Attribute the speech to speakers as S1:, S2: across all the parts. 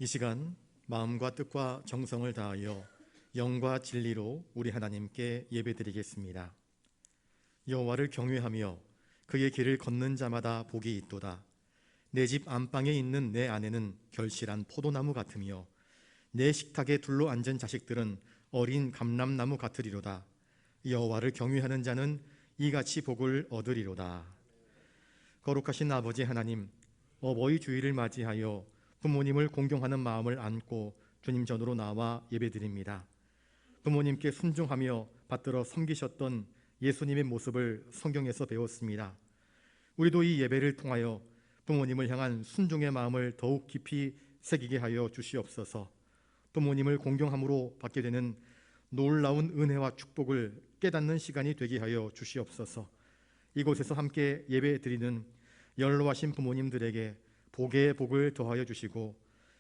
S1: 이 시간 마음과 뜻과 정성을 다하여 영과 진리로 우리 하나님께 예배드리겠습니다. 여호와를 경외하며 그의 길을 걷는 자마다 복이 있도다. 내 집 안방에 있는 내 아내는 결실한 포도나무 같으며 내 식탁에 둘러 앉은 자식들은 어린 감람나무 같으리로다. 여호와를 경외하는 자는 이같이 복을 얻으리로다. 거룩하신 아버지 하나님, 어버이 주일을 맞이하여 부모님을 공경하는 마음을 안고 주님 전으로 나와 예배드립니다. 부모님께 순종하며 받들어 섬기셨던 예수님의 모습을 성경에서 배웠습니다. 우리도 이 예배를 통하여 부모님을 향한 순종의 마음을 더욱 깊이 새기게 하여 주시옵소서. 부모님을 공경함으로 받게 되는 놀라운 은혜와 축복을 깨닫는 시간이 되게 하여 주시옵소서. 이곳에서 함께 예배드리는 연로하신 부모님들에게 복에 복을 더하여 주시고,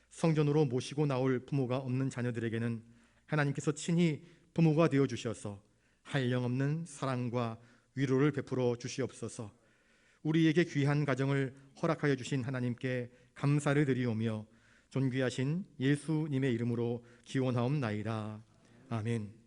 S1: 성전으로 모시고 나올 부모가 없는 자녀들에게는 하나님께서 친히 부모가 되어 주셔서 한량없는 사랑과 위로를 베풀어 주시옵소서. 우리에게 귀한 가정을 허락하여 주신 하나님께 감사를 드리오며 존귀하신 예수님의 이름으로 기원하옵나이다. 아멘.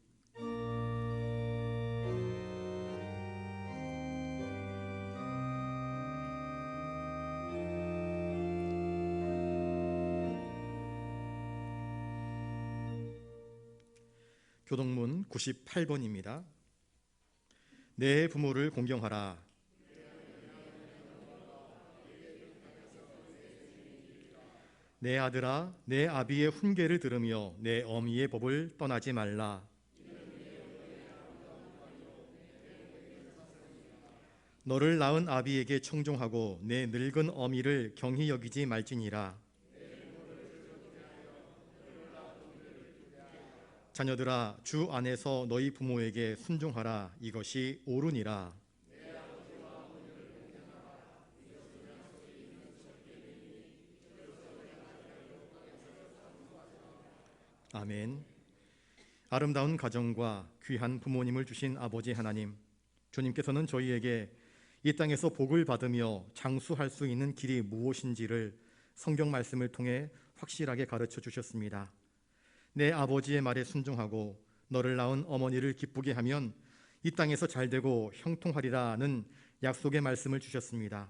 S1: 교동문 98번입니다. 내 부모를 공경하라. 내 아들아, 내 아비의 훈계를 들으며 내 어미의 법을 떠나지 말라. 너를 낳은 아비에게 청종하고 내 늙은 어미를 경히 여기지 말지니라. 자녀들아, 주 안에서 너희 부모에게 순종하라. 이것이 옳으니라. 아멘. 아름다운 가정과 귀한 부모님을 주신 아버지 하나님, 주님께서는 저희에게 이 땅에서 복을 받으며 장수할 수 있는 길이 무엇인지를 성경 말씀을 통해 확실하게 가르쳐 주셨습니다. 내 아버지의 말에 순종하고 너를 낳은 어머니를 기쁘게 하면 이 땅에서 잘되고 형통하리라는 약속의 말씀을 주셨습니다.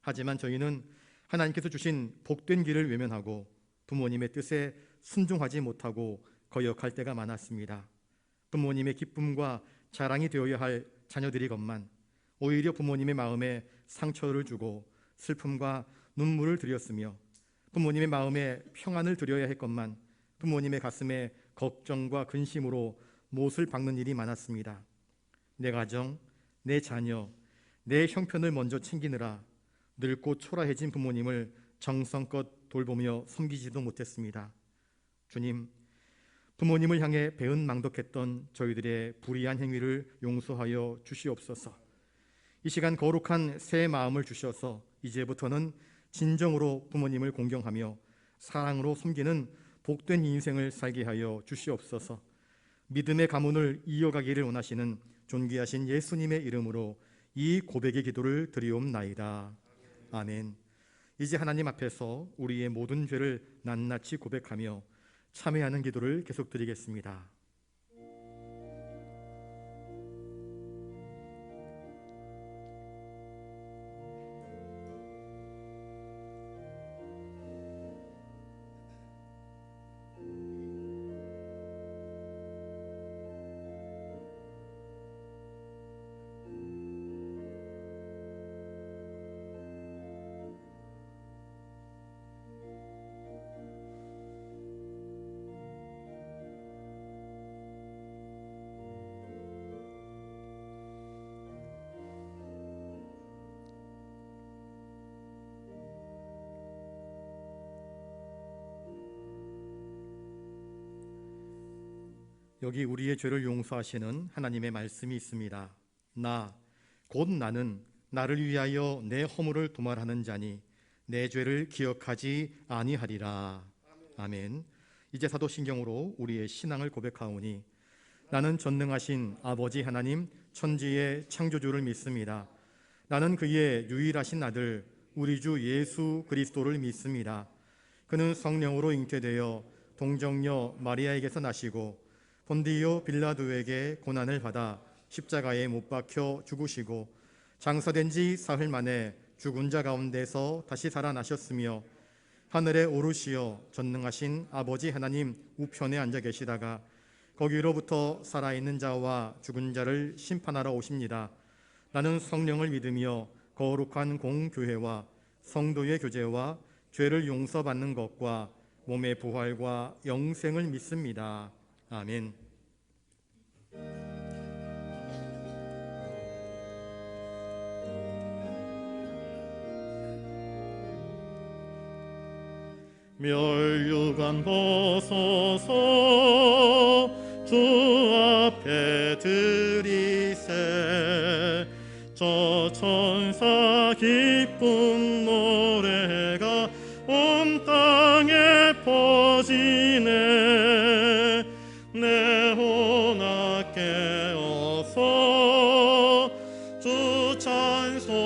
S1: 하지만 저희는 하나님께서 주신 복된 길을 외면하고 부모님의 뜻에 순종하지 못하고 거역할 때가 많았습니다. 부모님의 기쁨과 자랑이 되어야 할 자녀들이건만 오히려 부모님의 마음에 상처를 주고 슬픔과 눈물을 드렸으며, 부모님의 마음에 평안을 드려야 했건만 부모님의 가슴에 걱정과 근심으로 못을 박는 일이 많았습니다. 내 가정, 내 자녀, 내 형편을 먼저 챙기느라 늙고 초라해진 부모님을 정성껏 돌보며 섬기지도 못했습니다. 주님, 부모님을 향해 배은망덕했던 저희들의 불의한 행위를 용서하여 주시옵소서. 이 시간 거룩한 새 마음을 주셔서 이제부터는 진정으로 부모님을 공경하며 사랑으로 섬기는 복된 인생을 살게 하여 주시옵소서. 믿음의 가문을 이어가기를 원하시는 존귀하신 예수님의 이름으로 이 고백의 기도를 드리옵나이다. 아멘. 이제 하나님 앞에서 우리의 모든 죄를 낱낱이 고백하며 참회하는 기도를 계속 드리겠습니다. 여기 우리의 죄를 용서하시는 하나님의 말씀이 있습니다. 곧 나는 나를 위하여 내 허물을 도말하는 자니 내 죄를 기억하지 아니하리라. 아멘. 이제 사도신경으로 우리의 신앙을 고백하오니 나는 전능하신 아버지 하나님 천지의 창조주를 믿습니다. 나는 그의 유일하신 아들 우리 주 예수 그리스도를 믿습니다. 그는 성령으로 잉태되어 동정녀 마리아에게서 나시고 본디오 빌라도에게 고난을 받아 십자가에 못 박혀 죽으시고 장사된 지 사흘 만에 죽은 자 가운데서 다시 살아나셨으며 하늘에 오르시어 전능하신 아버지 하나님 우편에 앉아 계시다가 거기로부터 살아있는 자와 죽은 자를 심판하러 오십니다. 나는 성령을 믿으며 거룩한 공교회와 성도의 교제와 죄를 용서받는 것과 몸의 부활과 영생을 믿습니다. 아멘. 멸류관 벗어서 주 앞에 드리세. 저 천사 기쁜 노래가 온 땅에 퍼지네. 내 혼아 깨어서 주 찬송하여라.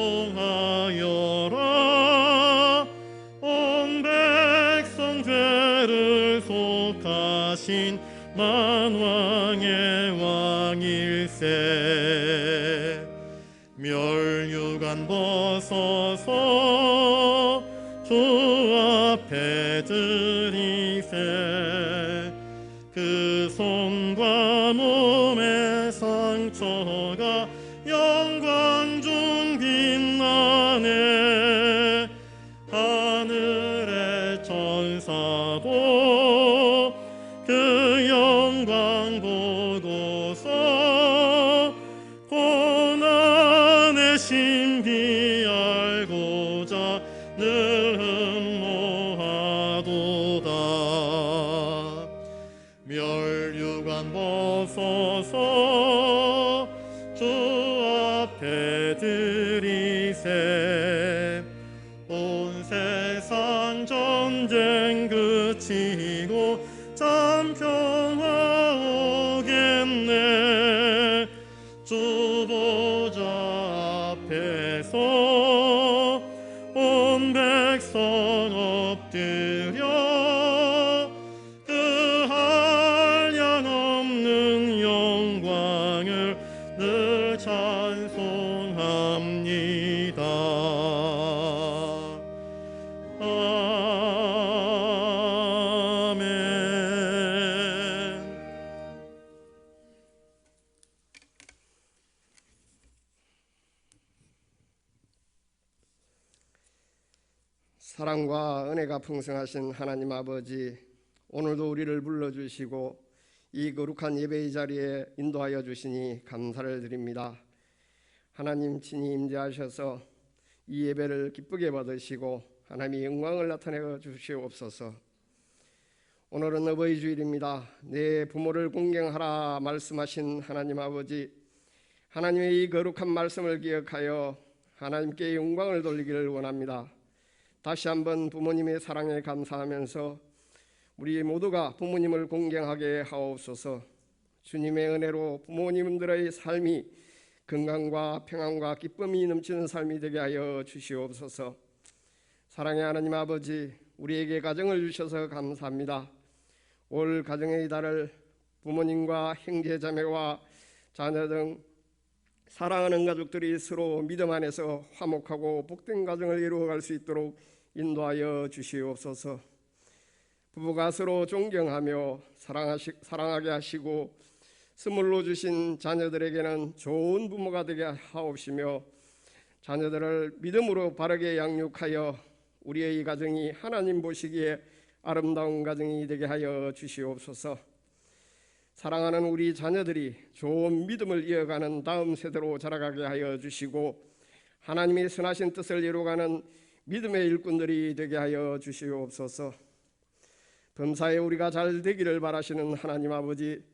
S1: 온 백성 죄를 속하신 만왕의 왕일세. 멸류관 벗어서 주 앞에 드리세. 그 손과 몸의 상처가 영광 중 빛나네. 하늘의 천사도 그 영광 보고서 고난의 신비 알고자 늘 흠모하도다. 멸류관 벗어서 주 앞에 드리세. 온 세상 전쟁 그치고 참 평화 오겠네. 주 보좌 앞에서 온 백성 엎드려 그 한량없는 영광을 늘 찬송합니다. 아멘.
S2: 사랑과 은혜가 풍성하신 하나님 아버지, 오늘도 우리를 불러주시고 이 거룩한 예배의 자리에 인도하여 주시니 감사를 드립니다. 하나님 친히 임재하셔서 이 예배를 기쁘게 받으시고 하나님의 영광을 나타내 주시옵소서. 오늘은 어버이 주일입니다. 내 부모를 공경하라 말씀하신 하나님 아버지, 하나님의 이 거룩한 말씀을 기억하여 하나님께 영광을 돌리기를 원합니다. 다시 한번 부모님의 사랑에 감사하면서 우리 모두가 부모님을 공경하게 하옵소서. 주님의 은혜로 부모님들의 삶이 건강과 평안과 기쁨이 넘치는 삶이 되게 하여 주시옵소서. 사랑의 하나님 아버지, 우리에게 가정을 주셔서 감사합니다. 올 가정의 달을 부모님과 형제 자매와 자녀 등 사랑하는 가족들이 서로 믿음 안에서 화목하고 복된 가정을 이루어갈 수 있도록 인도하여 주시옵소서. 부부가 서로 존경하며 사랑하게 하시고 선물로 주신 자녀들에게는 좋은 부모가 되게 하옵시며 자녀들을 믿음으로 바르게 양육하여 우리의 가정이 하나님 보시기에 아름다운 가정이 되게 하여 주시옵소서. 사랑하는 우리 자녀들이 좋은 믿음을 이어가는 다음 세대로 자라가게 하여 주시고 하나님의 선하신 뜻을 이루어가는 믿음의 일꾼들이 되게 하여 주시옵소서. 범사에 우리가 잘 되기를 바라시는 하나님 아버지,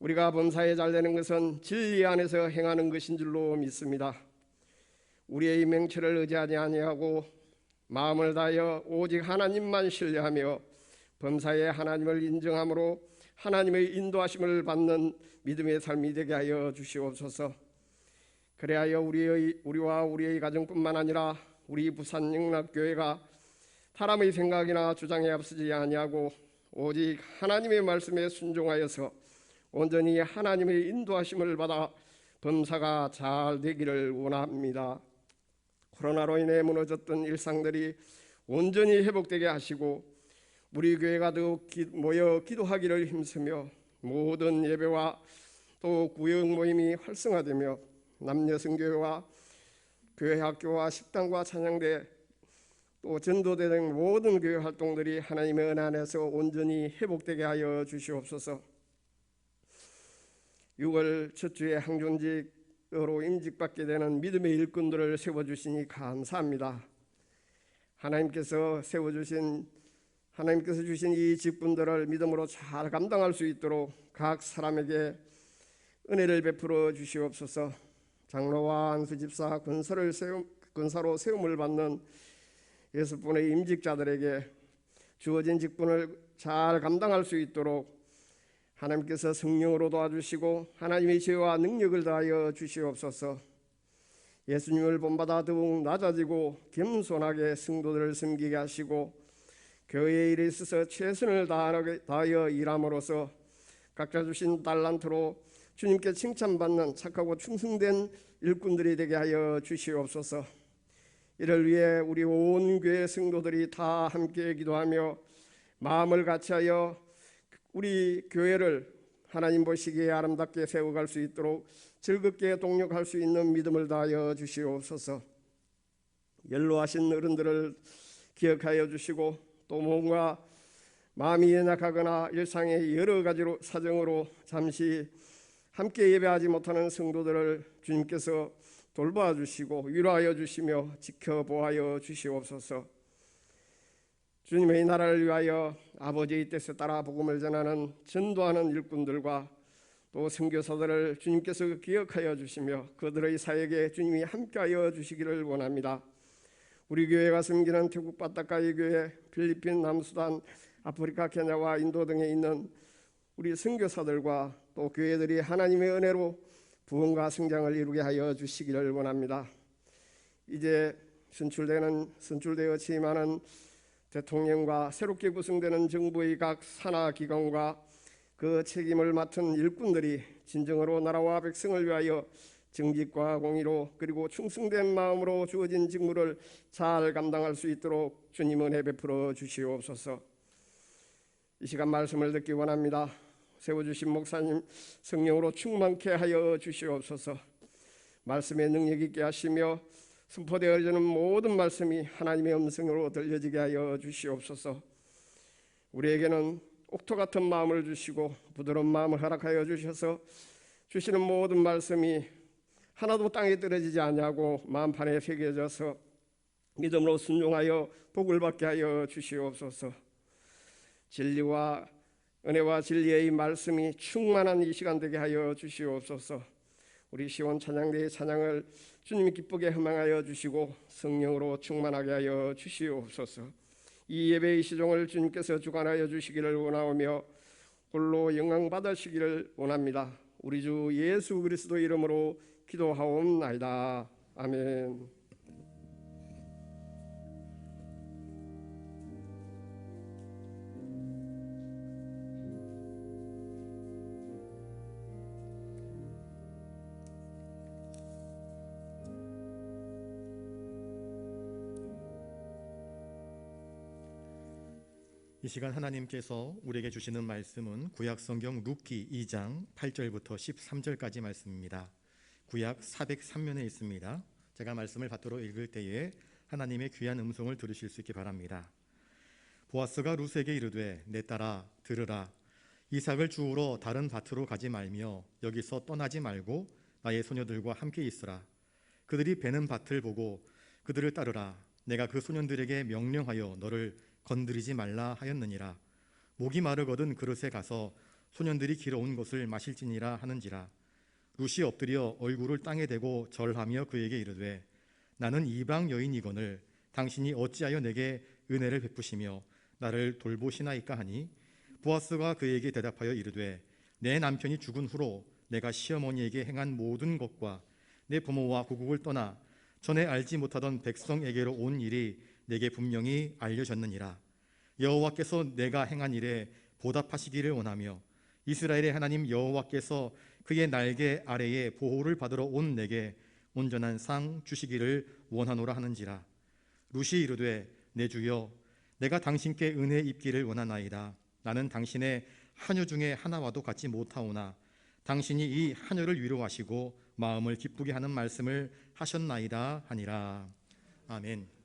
S2: 우리가 범사에 잘 되는 것은 진리 안에서 행하는 것인 줄로 믿습니다. 우리의 명철을 의지하지 아니하고 마음을 다하여 오직 하나님만 신뢰하며 범사에 하나님을 인정함으로 하나님의 인도하심을 받는 믿음의 삶이 되게 하여 주시옵소서. 그래하여 우리와 우리의 가정뿐만 아니라 우리 부산 영락교회가 사람의 생각이나 주장에 앞서지 아니하고 오직 하나님의 말씀에 순종하여서 온전히 하나님의 인도하심을 받아 범사가 잘 되기를 원합니다. 코로나로 인해 무너졌던 일상들이 온전히 회복되게 하시고 우리 교회가 더욱 모여 기도하기를 힘쓰며 모든 예배와 또 구역 모임이 활성화되며 남녀성교회와 교회 학교와 식당과 찬양대 또 전도대 등 모든 교회 활동들이 하나님의 은혜 안에서 온전히 회복되게 하여 주시옵소서. 6월 첫 주에 항존직으로 임직받게 되는 믿음의 일꾼들을 세워주시니 감사합니다. 하나님께서 주신 이 직분들을 믿음으로 잘 감당할 수 있도록 각 사람에게 은혜를 베풀어 주시옵소서. 장로와 안수집사, 권사로 세움을 받는 6분의 임직자들에게 주어진 직분을 잘 감당할 수 있도록 하나님께서 성령으로 도와주시고 하나님의 지혜와 능력을 다하여 주시옵소서. 예수님을 본받아 더욱 낮아지고 겸손하게 성도들을 섬기게 하시고 교회의 일에 있어서 최선을 다하여 일함으로써 각자 주신 달란트로 주님께 칭찬받는 착하고 충성된 일꾼들이 되게 하여 주시옵소서. 이를 위해 우리 온 교회 성도들이 다 함께 기도하며 마음을 같이하여 우리 교회를 하나님 보시기에 아름답게 세워갈 수 있도록 즐겁게 동력할 수 있는 믿음을 다하여 주시옵소서. 연로하신 어른들을 기억하여 주시고 또 뭔가 마음이 연약하거나 일상의 여러 가지로 사정으로 잠시 함께 예배하지 못하는 성도들을 주님께서 돌보아 주시고 위로하여 주시며 지켜보아여 주시옵소서. 주님의 나라를 위하여 아버지의 뜻에 따라 복음을 전하는 전도하는 일꾼들과 또 선교사들을 주님께서 기억하여 주시며 그들의 사역에 주님이 함께하여 주시기를 원합니다. 우리 교회가 섬기는 태국 바타카이 교회, 필리핀, 남수단, 아프리카, 케냐와 인도 등에 있는 우리 선교사들과 또 교회들이 하나님의 은혜로 부흥과 성장을 이루게 하여 주시기를 원합니다. 이제 선출되어 취임하는 대통령과 새롭게 구성되는 정부의 각 산하 기관과 그 책임을 맡은 일꾼들이 진정으로 나라와 백성을 위하여 정직과 공의로 그리고 충성된 마음으로 주어진 직무를 잘 감당할 수 있도록 주님 은혜 베풀어 주시옵소서. 이 시간 말씀을 듣기 원합니다. 세워주신 목사님 성령으로 충만케 하여 주시옵소서. 말씀의 능력 있게 하시며 선포되어지는 모든 말씀이 하나님의 음성으로 들려지게 하여 주시옵소서. 우리에게는 옥토 같은 마음을 주시고 부드러운 마음을 허락하여 주셔서 주시는 모든 말씀이 하나도 땅에 떨어지지 아니하고 마음판에 새겨져서 믿음으로 순종하여 복을 받게 하여 주시옵소서. 진리와 은혜와 진리의 말씀이 충만한 이 시간 되게 하여 주시옵소서. 우리 시온 찬양대의 찬양을 주님이 기쁘게 허망하여 주시고 성령으로 충만하게 하여 주시옵소서. 이 예배의 시종을 주님께서 주관하여 주시기를 원하오며 홀로 영광 받으시기를 원합니다. 우리 주 예수 그리스도 이름으로 기도하옵나이다. 아멘.
S1: 이 시간 하나님께서 우리에게 주시는 말씀은 구약성경 룻기 2장 8절부터 13절까지 말씀입니다. 구약 403면에 있습니다. 제가 말씀을 받들어 읽을 때에 하나님의 귀한 음성을 들으실 수 있기 바랍니다. 보아스가 룻에게 이르되 내 딸아 들으라. 이삭을 주우러 다른 밭으로 가지 말며 여기서 떠나지 말고 나의 소녀들과 함께 있으라. 그들이 베는 밭을 보고 그들을 따르라. 내가 그 소년들에게 명령하여 너를 건드리지 말라 하였느니라. 목이 마르거든 그릇에 가서 소년들이 길어온 것을 마실지니라 하는지라. 룻이 엎드려 얼굴을 땅에 대고 절하며 그에게 이르되 나는 이방 여인이거늘 당신이 어찌하여 내게 은혜를 베푸시며 나를 돌보시나이까 하니 보아스가 그에게 대답하여 이르되 내 남편이 죽은 후로 내가 시어머니에게 행한 모든 것과 내 부모와 고국을 떠나 전에 알지 못하던 백성에게로 온 일이 내게 분명히 알려졌느니라. 여호와께서 내가 행한 일에 보답하시기를 원하며 이스라엘의 하나님 여호와께서 그의 날개 아래에 보호를 받으러 온 내게 온전한 상 주시기를 원하노라 하는지라. 룻이 이르되 내 주여 내가 당신께 은혜 입기를 원하나이다. 나는 당신의 하녀 중에 하나와도 같지 못하오나 당신이 이 하녀를 위로하시고 마음을 기쁘게 하는 말씀을 하셨나이다 하니라. 아멘.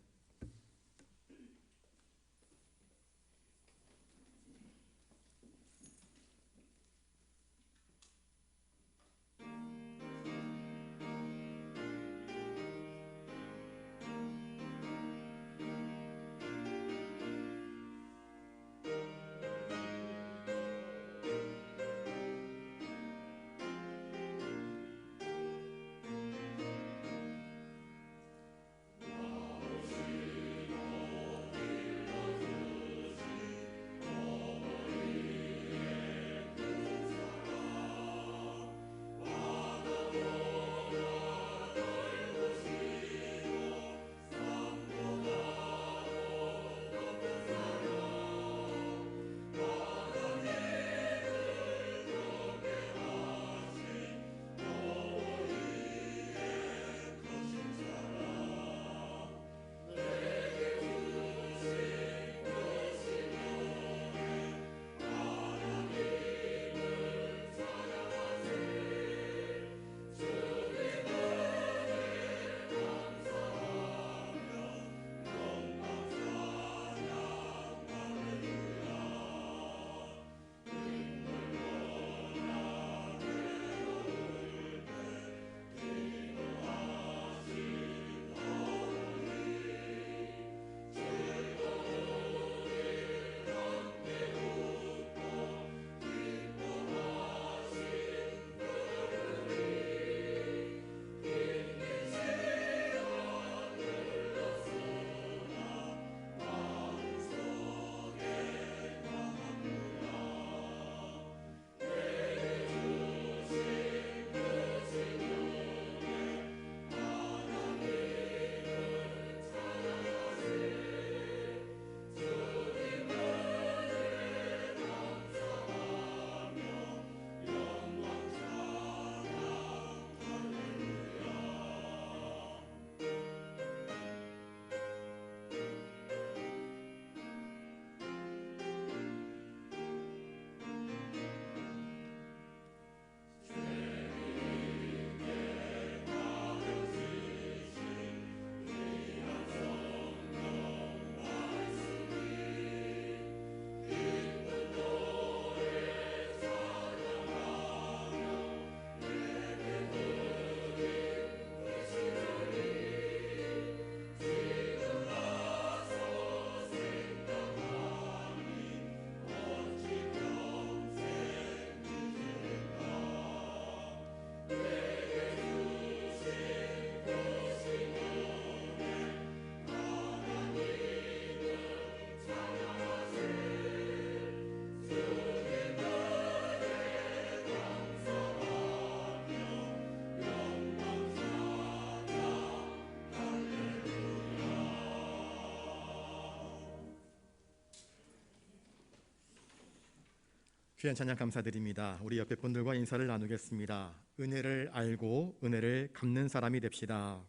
S1: 귀한 찬양 감사드립니다. 우리 옆에 분들과 인사를 나누겠습니다. 은혜를 알고 은혜를 갚는 사람이 됩시다.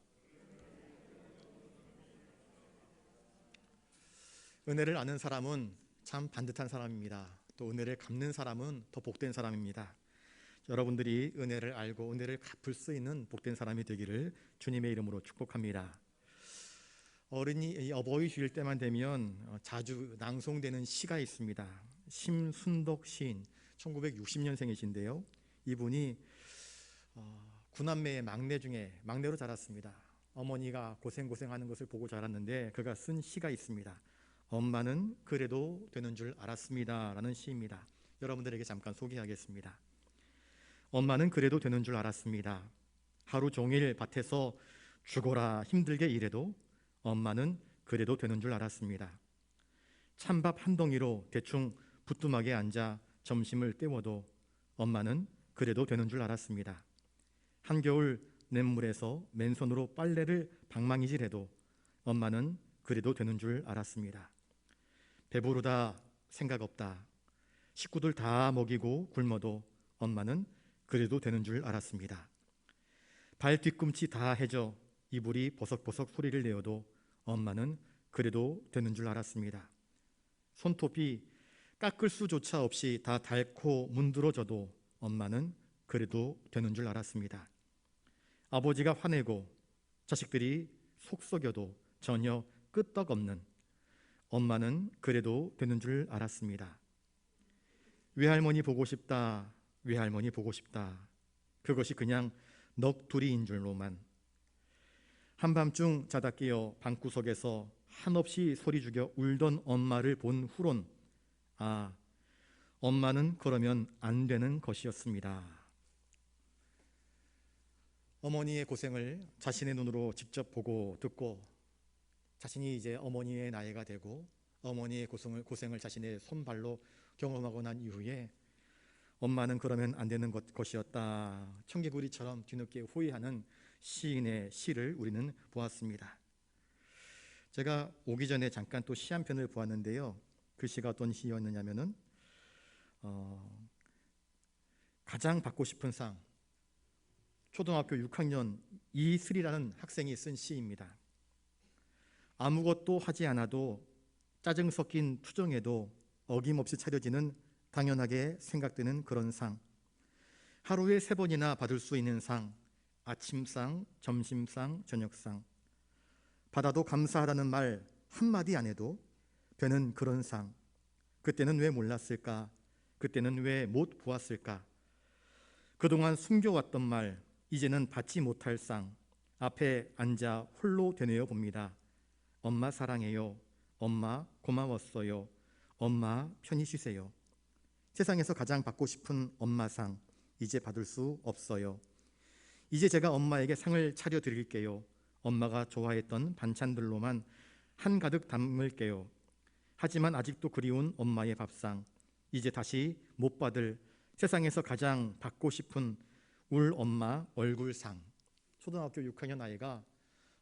S1: 은혜를 아는 사람은 참 반듯한 사람입니다. 또 은혜를 갚는 사람은 더 복된 사람입니다. 여러분들이 은혜를 알고 은혜를 갚을 수 있는 복된 사람이 되기를 주님의 이름으로 축복합니다. 어버이 주일 때만 되면 자주 낭송되는 시가 있습니다. 심순덕 시인, 1960년생이신데요. 이분이 구남매의 막내 중에 막내로 자랐습니다. 어머니가 고생하는 것을 보고 자랐는데 그가 쓴 시가 있습니다. 엄마는 그래도 되는 줄 알았습니다 라는 시입니다. 여러분들에게 잠깐 소개하겠습니다. 엄마는 그래도 되는 줄 알았습니다. 하루 종일 밭에서 죽어라 힘들게 일해도 엄마는 그래도 되는 줄 알았습니다. 찬밥 한 덩이로 대충 부뚜막에 앉아 점심을 때워도 엄마는 그래도 되는 줄 알았습니다. 한겨울 냇물에서 맨손으로 빨래를 방망이질해도 엄마는 그래도 되는 줄 알았습니다. 배부르다 생각 없다. 식구들 다 먹이고 굶어도 엄마는 그래도 되는 줄 알았습니다. 발 뒤꿈치 다 해져 이불이 버석버석 소리를 내어도 엄마는 그래도 되는 줄 알았습니다. 손톱이 깎을 수조차 없이 다 닳고 문드러져도 엄마는 그래도 되는 줄 알았습니다. 아버지가 화내고 자식들이 속썩여도 전혀 끄떡없는 엄마는 그래도 되는 줄 알았습니다. 외할머니 보고 싶다, 외할머니 보고 싶다. 그것이 그냥 넋두리인 줄로만. 한밤중 자다 깨어 방구석에서 한없이 소리 죽여 울던 엄마를 본 후론 아, 엄마는 그러면 안 되는 것이었습니다. 어머니의 고생을 자신의 눈으로 직접 보고 듣고 자신이 이제 어머니의 나이가 되고 어머니의 고생을 자신의 손발로 경험하고 난 이후에 엄마는 그러면 안 되는 것이었다. 청개구리처럼 뒤늦게 후회하는 시인의 시를 우리는 보았습니다. 제가 오기 전에 잠깐 또 시 한 편을 보았는데요. 그 시가 어떤 시였느냐면은 가장 받고 싶은 상, 초등학교 6학년 이슬이라는 학생이 쓴 시입니다. 아무것도 하지 않아도 짜증 섞인 투정에도 어김없이 차려지는 당연하게 생각되는 그런 상, 하루에 3번이나 받을 수 있는 상, 아침상, 점심상, 저녁상, 받아도 감사하다는 말 한마디 안 해도 되는 그런 상. 그때는 왜 몰랐을까? 그때는 왜 못 보았을까? 그동안 숨겨왔던 말, 이제는 받지 못할 상, 앞에 앉아 홀로 되뇌어 봅니다. 엄마 사랑해요. 엄마 고마웠어요. 엄마 편히 쉬세요. 세상에서 가장 받고 싶은 엄마상, 이제 받을 수 없어요. 이제 제가 엄마에게 상을 차려드릴게요. 엄마가 좋아했던 반찬들로만 한가득 담을게요. 하지만 아직도 그리운 엄마의 밥상, 이제 다시 못 받을 세상에서 가장 받고 싶은 울 엄마 얼굴상. 초등학교 6학년 아이가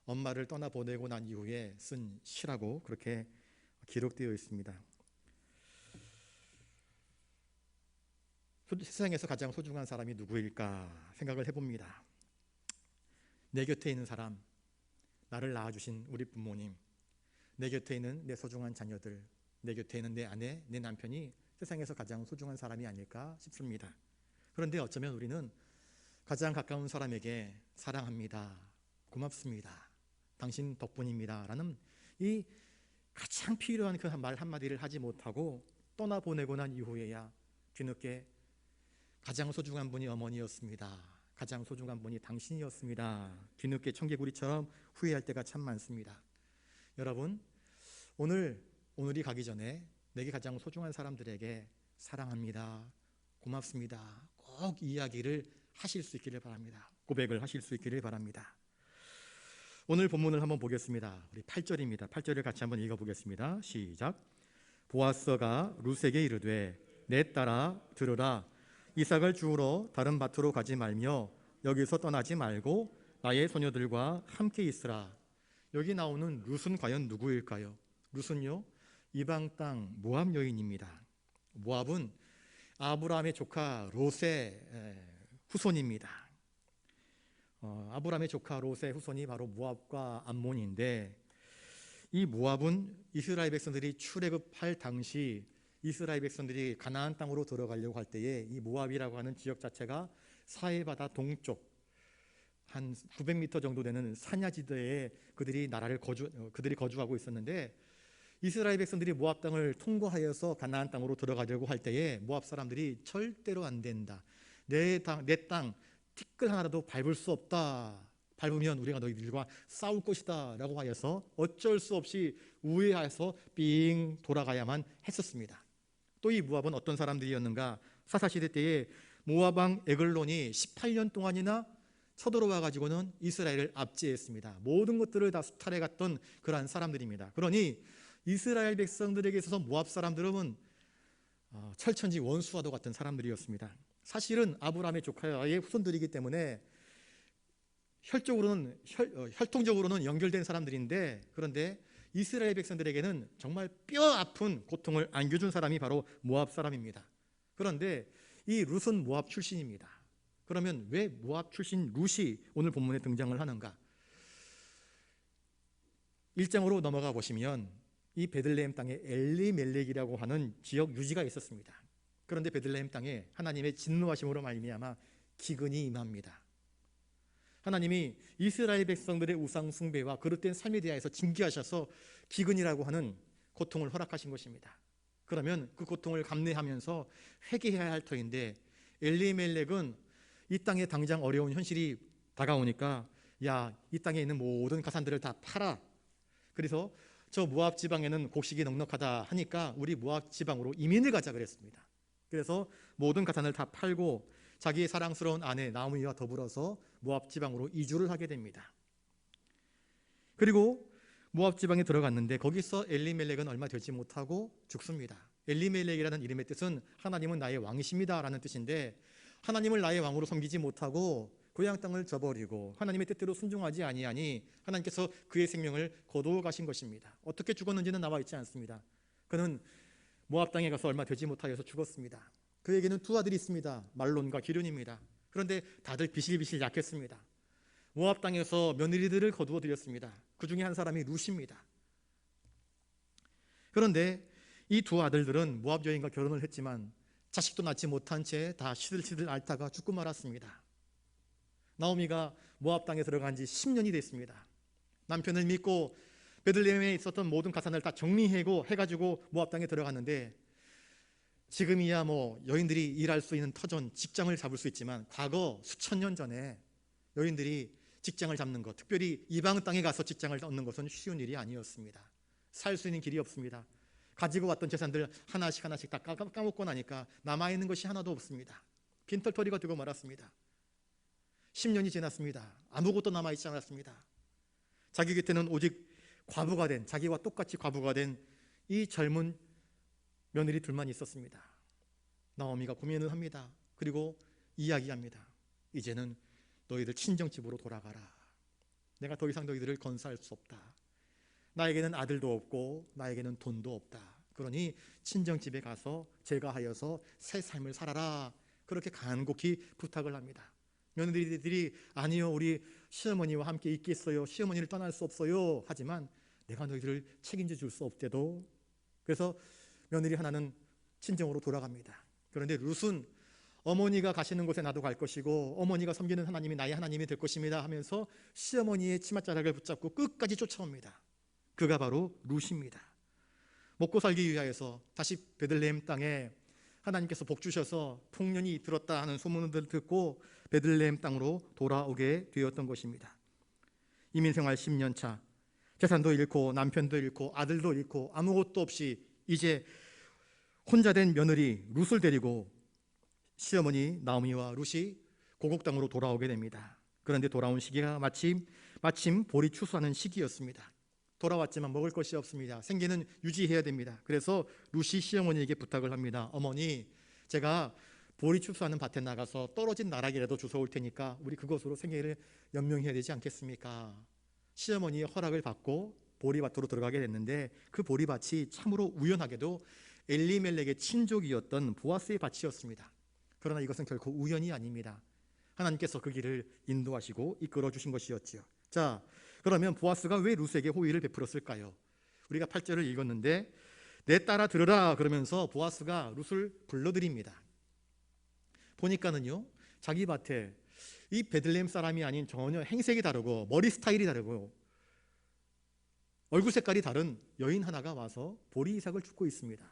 S1: 엄마를 떠나보내고 난 이후에 쓴 시라고 그렇게 기록되어 있습니다. 세상에서 가장 소중한 사람이 누구일까 생각을 해봅니다. 내 곁에 있는 사람, 나를 낳아주신 우리 부모님, 내 곁에 있는 내 소중한 자녀들, 내 곁에 있는 내 아내, 내 남편이 세상에서 가장 소중한 사람이 아닐까 싶습니다. 그런데 어쩌면 우리는 가장 가까운 사람에게 사랑합니다, 고맙습니다, 당신 덕분입니다 라는 이 가장 필요한 그 말 한마디를 하지 못하고 떠나보내고 난 이후에야 뒤늦게 가장 소중한 분이 어머니였습니다, 가장 소중한 분이 당신이었습니다, 뒤늦게 청개구리처럼 후회할 때가 참 많습니다. 여러분, 오늘이 가기 전에 내게 가장 소중한 사람들에게 사랑합니다, 고맙습니다 꼭 이야기를 하실 수 있기를 바랍니다. 고백을 하실 수 있기를 바랍니다. 오늘 본문을 한번 보겠습니다. 우리 8절입니다. 8절을 같이 한번 읽어보겠습니다. 시작. 보아스가 룻에게 이르되 내 딸아 들으라. 이삭을 주우러 다른 밭으로 가지 말며 여기서 떠나지 말고 나의 소녀들과 함께 있으라. 여기 나오는 룻은 과연 누구일까요? 룻은요, 이방 땅 모압 여인입니다. 모압은 아브라함의 조카 롯의 후손입니다. 아브라함의 조카 롯의 후손이 바로 모압과 암몬인데, 이 모압은 이스라엘 백성들이 출애굽할 당시 이스라엘 백성들이 가나안 땅으로 들어가려고 할 때에 이 모압이라고 하는 지역 자체가 사해바다 동쪽 한 900m 정도 되는 산야지대에 그들이 거주하고 있었는데, 이스라엘 백성들이 모압 땅을 통과하여서 가나안 땅으로 들어가려고 할 때에 모압 사람들이 절대로 안 된다, 내 땅 티끌 하나라도 밟을 수 없다, 밟으면 우리가 너희들과 싸울 것이다 라고 하여서 어쩔 수 없이 우회해서 삥 돌아가야만 했었습니다. 또 이 모압은 어떤 사람들이었는가? 사사시대 때에 모압 왕 에글론이 18년 동안이나 쳐들어와 가지고는 이스라엘을 압제했습니다. 모든 것들을 다 수탈해 갔던 그러한 사람들입니다. 그러니 이스라엘 백성들에게 있어서 모압 사람들은 철천지 원수와도 같은 사람들이었습니다. 사실은 아브라함의 조카의 후손들이기 때문에 혈통적으로는 연결된 사람들인데, 그런데 이스라엘 백성들에게는 정말 뼈 아픈 고통을 안겨준 사람이 바로 모압 사람입니다. 그런데 이 룻은 모압 출신입니다. 그러면 왜 모압 출신 룻이 오늘 본문에 등장을 하는가? 1장으로 넘어가 보시면 이 베들레헴 땅에 엘리멜렉이라고 하는 지역 유지가 있었습니다. 그런데 베들레헴 땅에 하나님의 진노하심으로 말미암아 기근이 임합니다. 하나님이 이스라엘 백성들의 우상 숭배와 그릇된 삶에 대하여서 징계하셔서 기근이라고 하는 고통을 허락하신 것입니다. 그러면 그 고통을 감내하면서 회개해야 할 터인데 엘리멜렉은 이 땅에 당장 어려운 현실이 다가오니까 야, 이 땅에 있는 모든 가산들을 다 팔아. 그래서 저 모압 지방에는 곡식이 넉넉하다 하니까 우리 모압 지방으로 이민을 가자 그랬습니다. 그래서 모든 가산을 다 팔고 자기의 사랑스러운 아내 나오미와 더불어서 모압 지방으로 이주를 하게 됩니다. 그리고 모압 지방에 들어갔는데 거기서 엘리멜렉은 얼마 되지 못하고 죽습니다. 엘리멜렉이라는 이름의 뜻은 하나님은 나의 왕이십니다 라는 뜻인데 하나님을 나의 왕으로 섬기지 못하고 고향 땅을 저버리고 하나님의 뜻대로 순종하지 아니하니 하나님께서 그의 생명을 거두어 가신 것입니다. 어떻게 죽었는지는 나와 있지 않습니다. 그는 모압 땅에 가서 얼마 되지 못하여서 죽었습니다. 그에게는 두 아들이 있습니다. 말론과 기륜입니다. 그런데 다들 비실비실 약했습니다. 모압 땅에서 며느리들을 거두어 들였습니다. 그 중에 한 사람이 룻입니다. 그런데 이 두 아들들은 모압 여인과 결혼을 했지만 자식도 낳지 못한 채 다 시들시들 앓다가 죽고 말았습니다. 나오미가 모압 땅에 들어간 지 10년이 됐습니다. 남편을 믿고 베들레헴에 있었던 모든 가산을 다 정리하고 해가지고 모압 땅에 들어갔는데 지금이야 뭐 여인들이 일할 수 있는 터전, 직장을 잡을 수 있지만 과거 수천 년 전에 여인들이 직장을 잡는 것, 특별히 이방 땅에 가서 직장을 얻는 것은 쉬운 일이 아니었습니다. 살 수 있는 길이 없습니다. 가지고 왔던 재산들 하나씩 다 까먹고 나니까 남아있는 것이 하나도 없습니다. 빈털터리가 되고 말았습니다. 10년이 지났습니다. 아무것도 남아있지 않았습니다. 자기 곁에는 오직 과부가 된, 자기와 똑같이 과부가 된 이 젊은 며느리 둘만 있었습니다. 나오미가 고민을 합니다. 그리고 이야기합니다. 이제는 너희들 친정집으로 돌아가라. 내가 더 이상 너희들을 건사할 수 없다. 나에게는 아들도 없고 나에게는 돈도 없다. 그러니 친정집에 가서 제가 하여서 새 삶을 살아라. 그렇게 간곡히 부탁을 합니다. 며느리들이 아니요, 우리 시어머니와 함께 있겠어요. 시어머니를 떠날 수 없어요. 하지만 내가 너희들을 책임져 줄 수 없대도. 그래서 며느리 하나는 친정으로 돌아갑니다. 그런데 룻은 어머니가 가시는 곳에 나도 갈 것이고 어머니가 섬기는 하나님이 나의 하나님이 될 것입니다 하면서 시어머니의 치맛자락을 붙잡고 끝까지 쫓아옵니다. 그가 바로 룻입니다. 먹고 살기 위하여서 다시 베들레헴 땅에 하나님께서 복 주셔서 풍년이 들었다 하는 소문을 듣고 베들레헴 땅으로 돌아오게 되었던 것입니다. 이민생활 10년 차, 재산도 잃고 남편도 잃고 아들도 잃고 아무것도 없이 이제 혼자 된 며느리 룻을 데리고 시어머니 나오미와 룻이 고국 땅으로 돌아오게 됩니다. 그런데 돌아온 시기가 마침 보리 추수하는 시기였습니다. 돌아왔지만 먹을 것이 없습니다. 생계는 유지해야 됩니다. 그래서 룻이 시어머니에게 부탁을 합니다. 어머니, 제가 보리 추수하는 밭에 나가서 떨어진 나락이라도 주워올 테니까 우리 그것으로 생계를 연명해야 되지 않겠습니까? 시어머니의 허락을 받고 보리밭으로 들어가게 됐는데 그 보리밭이 참으로 우연하게도 엘리멜렉의 친족이었던 보아스의 밭이었습니다. 그러나 이것은 결코 우연이 아닙니다. 하나님께서 그 길을 인도하시고 이끌어 주신 것이었지요. 자, 그러면 보아스가 왜 룻에게 호의를 베풀었을까요? 우리가 8절을 읽었는데 내 딸아 들으라 그러면서 보아스가 룻을 불러드립니다. 보니까는요, 자기 밭에 이 베들레헴 사람이 아닌 전혀 행색이 다르고 머리 스타일이 다르고 얼굴 색깔이 다른 여인 하나가 와서 보리 이삭을 줍고 있습니다.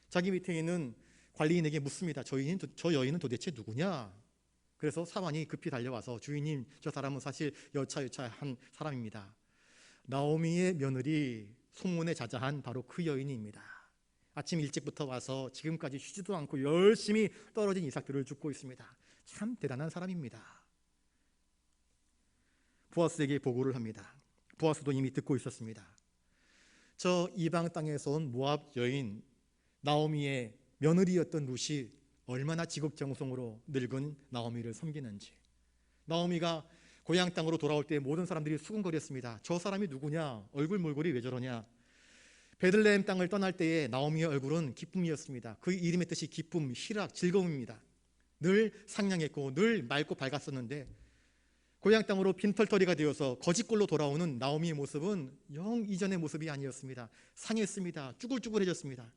S1: 자기 밑에 있는 관리인에게 묻습니다. 저 여인은 도대체 누구냐? 그래서 사환이 급히 달려와서 주인님, 저 사람은 사실 여차여차한 사람입니다. 나오미의 며느리 소문에 자자한 바로 그 여인입니다. 아침 일찍부터 와서 지금까지 쉬지도 않고 열심히 떨어진 이삭들을 줍고 있습니다. 참 대단한 사람입니다. 보아스에게 보고를 합니다. 보아스도 이미 듣고 있었습니다. 저 이방 땅에서 온 모압 여인 나오미의 며느리였던 룻이 얼마나 지극정성으로 늙은 나오미를 섬기는지, 나오미가 고향 땅으로 돌아올 때 모든 사람들이 수군거렸습니다. 저 사람이 누구냐? 얼굴 몰골이 왜 저러냐? 베들레헴 땅을 떠날 때의 나오미의 얼굴은 기쁨이었습니다. 그 이름의 뜻이 기쁨, 희락, 즐거움입니다. 늘 상냥했고 늘 맑고 밝았었는데 고향 땅으로 빈털터리가 되어서 거짓골로 돌아오는 나오미의 모습은 영 이전의 모습이 아니었습니다. 상했습니다. 쭈글쭈글해졌습니다.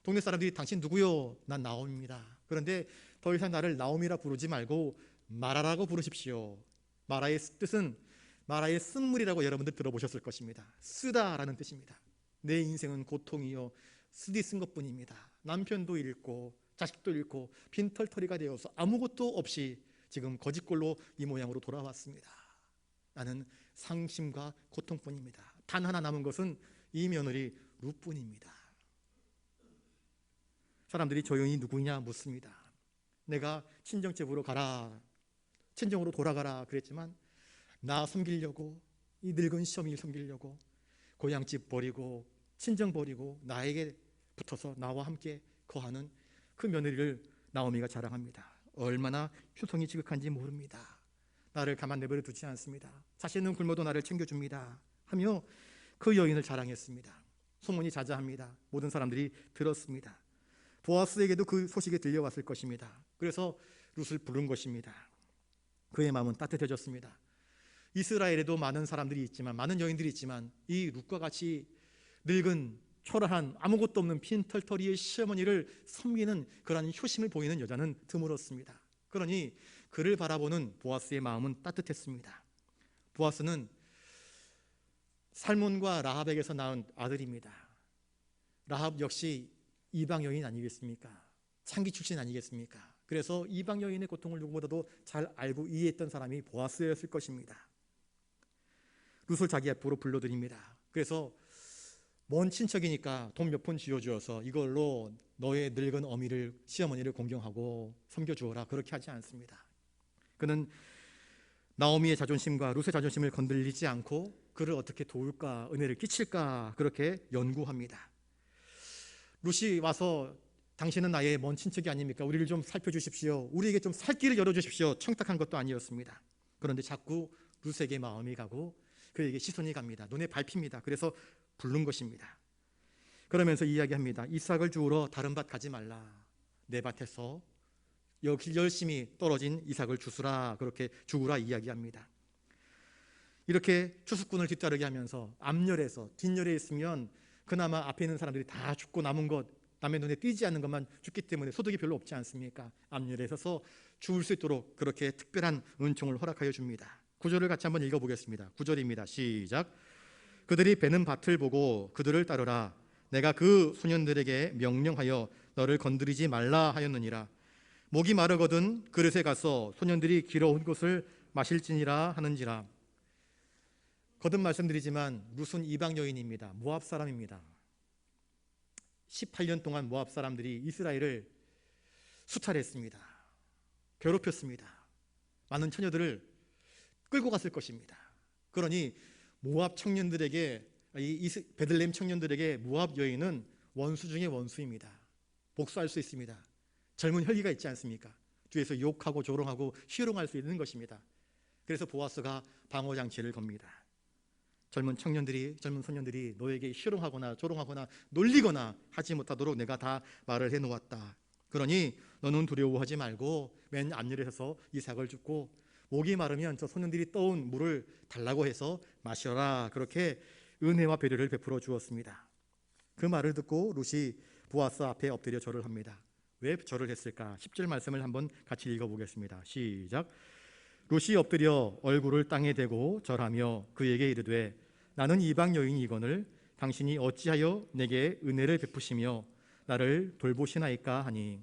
S1: 동네 사람들이 당신 누구요? 난 나오미입니다. 그런데 더 이상 나를 나오미라 부르지 말고 마라라고 부르십시오. 마라의 뜻은 마라의 쓴물이라고 여러분들 들어보셨을 것입니다. 쓰다라는 뜻입니다. 내 인생은 고통이요 쓰디 쓴 것뿐입니다. 남편도 잃고 자식도 잃고 빈털터리가 되어서 아무것도 없이 지금 거짓골로 이 모양으로 돌아왔습니다. 나는 상심과 고통뿐입니다. 단 하나 남은 것은 이 며느리 룻뿐입니다. 사람들이 저 여인이 누구냐 묻습니다. 내가 친정집으로 가라, 친정으로 돌아가라 그랬지만 나 섬기려고, 이 늙은 시어머니 섬기려고 고향집 버리고 친정 버리고 나에게 붙어서 나와 함께 거하는 그 며느리를 나오미가 자랑합니다. 얼마나 효성이 지극한지 모릅니다. 나를 가만 내버려 두지 않습니다. 자신은 굶어도 나를 챙겨줍니다 하며 그 여인을 자랑했습니다. 소문이 자자합니다. 모든 사람들이 들었습니다. 보아스에게도 그 소식이 들려왔을 것입니다. 그래서 룻을 부른 것입니다. 그의 마음은 따뜻해졌습니다. 이스라엘에도 많은 사람들이 있지만, 많은 여인들이 있지만 이 룻과 같이 늙은 초라한 아무것도 없는 빈털터리의 시어머니를 섬기는 그러한 효심을 보이는 여자는 드물었습니다. 그러니 그를 바라보는 보아스의 마음은 따뜻했습니다. 보아스는 살몬과 라합에게서 낳은 아들입니다. 라합 역시 이방 여인 아니겠습니까? 창기 출신 아니겠습니까? 그래서 이방 여인의 고통을 누구보다도 잘 알고 이해했던 사람이 보아스였을 것입니다. 룻을 자기 앞으로 불러드립니다. 그래서 먼 친척이니까 돈 몇 푼 쥐어주어서 이걸로 너의 늙은 어미를, 시어머니를 공경하고 섬겨주어라, 그렇게 하지 않습니다. 그는 나오미의 자존심과 룻의 자존심을 건들리지 않고 그를 어떻게 도울까, 은혜를 끼칠까 그렇게 연구합니다. 룻이 와서 당신은 나의 먼 친척이 아닙니까? 우리를 좀 살펴주십시오. 우리에게 좀 살 길을 열어주십시오. 청탁한 것도 아니었습니다. 그런데 자꾸 룻에게 마음이 가고 그에게 시선이 갑니다. 눈에 밟힙니다. 그래서 부른 것입니다. 그러면서 이야기합니다. 이삭을 주우러 다른 밭 가지 말라. 내 밭에서 여기 열심히 떨어진 이삭을 주스라, 그렇게 주우라 이야기합니다. 이렇게 추수꾼을 뒤따르게 하면서 앞열에서 뒷열에 있으면 그나마 앞에 있는 사람들이 다 죽고 남은 것, 남의 눈에 띄지 않는 것만 죽기 때문에 소득이 별로 없지 않습니까? 앞열에 서서 주울 수 있도록 그렇게 특별한 은총을 허락하여 줍니다. 9절을 같이 한번 읽어보겠습니다. 9절입니다. 시작. 그들이 베는 밭을 보고 그들을 따르라. 내가 그 소년들에게 명령하여 너를 건드리지 말라 하였느니라. 목이 마르거든 그릇에 가서 소년들이 길어온 것을 마실지니라 하는지라. 거듭 말씀드리지만 룻은 이방 여인입니다. 모압 사람입니다. 18년 동안 모압 사람들이 이스라엘을 수탈했습니다. 괴롭혔습니다. 많은 처녀들을 끌고 갔을 것입니다. 그러니 모압 청년들에게, 이 베들레헴 청년들에게 모압 여인은 원수 중의 원수입니다. 복수할 수 있습니다. 젊은 혈기가 있지 않습니까? 뒤에서 욕하고 조롱하고 희롱할 수 있는 것입니다. 그래서 보아스가 방어 장치를 겁니다. 젊은 청년들이, 젊은 소년들이 너에게 희롱하거나 조롱하거나 놀리거나 하지 못하도록 내가 다 말을 해놓았다. 그러니 너는 두려워하지 말고 맨 앞열에 서서 이삭을 줍고 목이 마르면 저 소년들이 떠온 물을 달라고 해서 마셔라. 그렇게 은혜와 배려를 베풀어 주었습니다. 그 말을 듣고 룻이 보아스 앞에 엎드려 절을 합니다. 왜 절을 했을까? 10절 말씀을 한번 같이 읽어보겠습니다. 시작. 룻이 엎드려 얼굴을 땅에 대고 절하며 그에게 이르되 나는 이방 여인이거늘 당신이 어찌하여 내게 은혜를 베푸시며 나를 돌보시나이까 하니.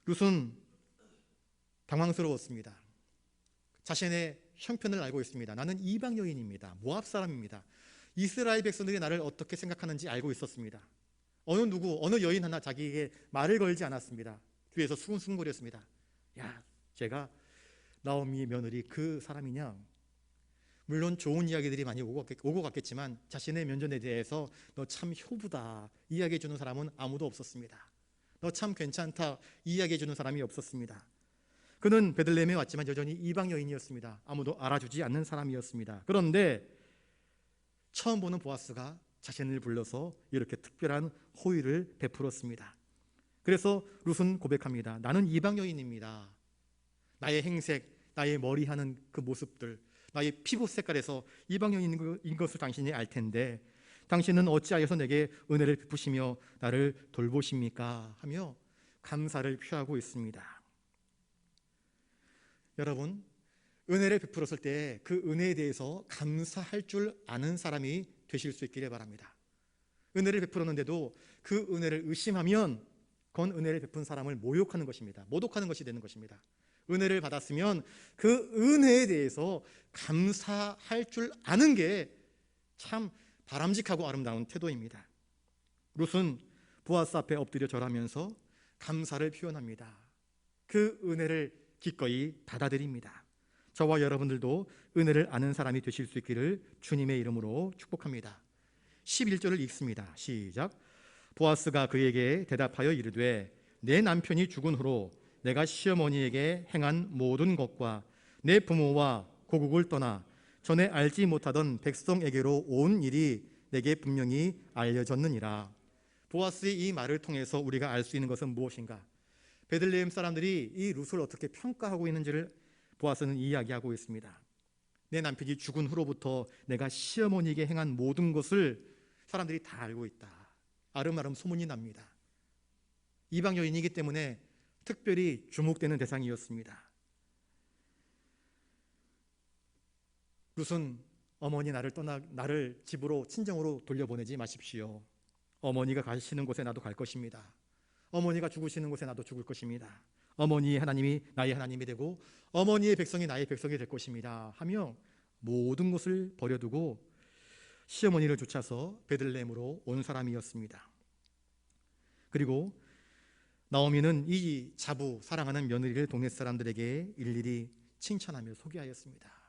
S1: 룻은 당황스러웠습니다. 자신의 형편을 알고 있습니다. 나는 이방 여인입니다. 모압 사람입니다. 이스라엘 백성들이 나를 어떻게 생각하는지 알고 있었습니다. 어느 여인 하나 자기에게 말을 걸지 않았습니다. 뒤에서 수근수근거렸습니다. 야, 제가 나오미의 며느리 그 사람이냐? 물론 좋은 이야기들이 많이 오고 갔겠지만 자신의 면전에 대해서 너 참 효부다 이야기해 주는 사람은 아무도 없었습니다. 너 참 괜찮다 이야기해 주는 사람이 없었습니다. 그는 베들레헴에 왔지만 여전히 이방 여인이었습니다. 아무도 알아주지 않는 사람이었습니다. 그런데 처음 보는 보아스가 자신을 불러서 이렇게 특별한 호의를 베풀었습니다. 그래서 룻은 고백합니다. 나는 이방 여인입니다. 나의 행색, 나의 머리하는 그 모습들, 나의 피부 색깔에서 이방 여인인 것을 당신이 알 텐데 당신은 어찌하여서 내게 은혜를 베푸시며 나를 돌보십니까? 하며 감사를 표하고 있습니다. 여러분, 은혜를 베풀었을 때 그 은혜에 대해서 감사할 줄 아는 사람이 되실 수 있기를 바랍니다. 은혜를 베풀었는데도 그 은혜를 의심하면 그건 은혜를 베푼 사람을 모욕하는 것입니다. 모독하는 것이 되는 것입니다. 은혜를 받았으면 그 은혜에 대해서 감사할 줄 아는 게 참 바람직하고 아름다운 태도입니다. 룻은 보아스 앞에 엎드려 절하면서 감사를 표현합니다. 그 은혜를 기꺼이 받아들입니다. 저와 여러분들도 은혜를 아는 사람이 되실 수 있기를 주님의 이름으로 축복합니다. 11절을 읽습니다. 시작. 보아스가 그에게 대답하여 이르되 내 남편이 죽은 후로 내가 시어머니에게 행한 모든 것과 내 부모와 고국을 떠나 전에 알지 못하던 백성에게로 온 일이 내게 분명히 알려졌느니라. 보아스의 이 말을 통해서 우리가 알 수 있는 것은 무엇인가? 베들레헴 사람들이 이 룻을 어떻게 평가하고 있는지를 보아스는 이야기하고 있습니다. 내 남편이 죽은 후로부터 내가 시어머니에게 행한 모든 것을 사람들이 다 알고 있다. 아름아름 소문이 납니다. 이방 여인이기 때문에 특별히 주목되는 대상이었습니다. 룻은 어머니 나를 집으로 친정으로 돌려보내지 마십시오. 어머니가 가시는 곳에 나도 갈 것입니다. 어머니가 죽으시는 곳에 나도 죽을 것입니다. 어머니의 하나님이 나의 하나님이 되고 어머니의 백성이 나의 백성이 될 것입니다 하며 모든 것을 버려두고 시어머니를 쫓아서 베들레헴으로 온 사람이었습니다. 그리고 나오미는 이 자부 사랑하는 며느리를 동네 사람들에게 일일이 칭찬하며 소개하였습니다.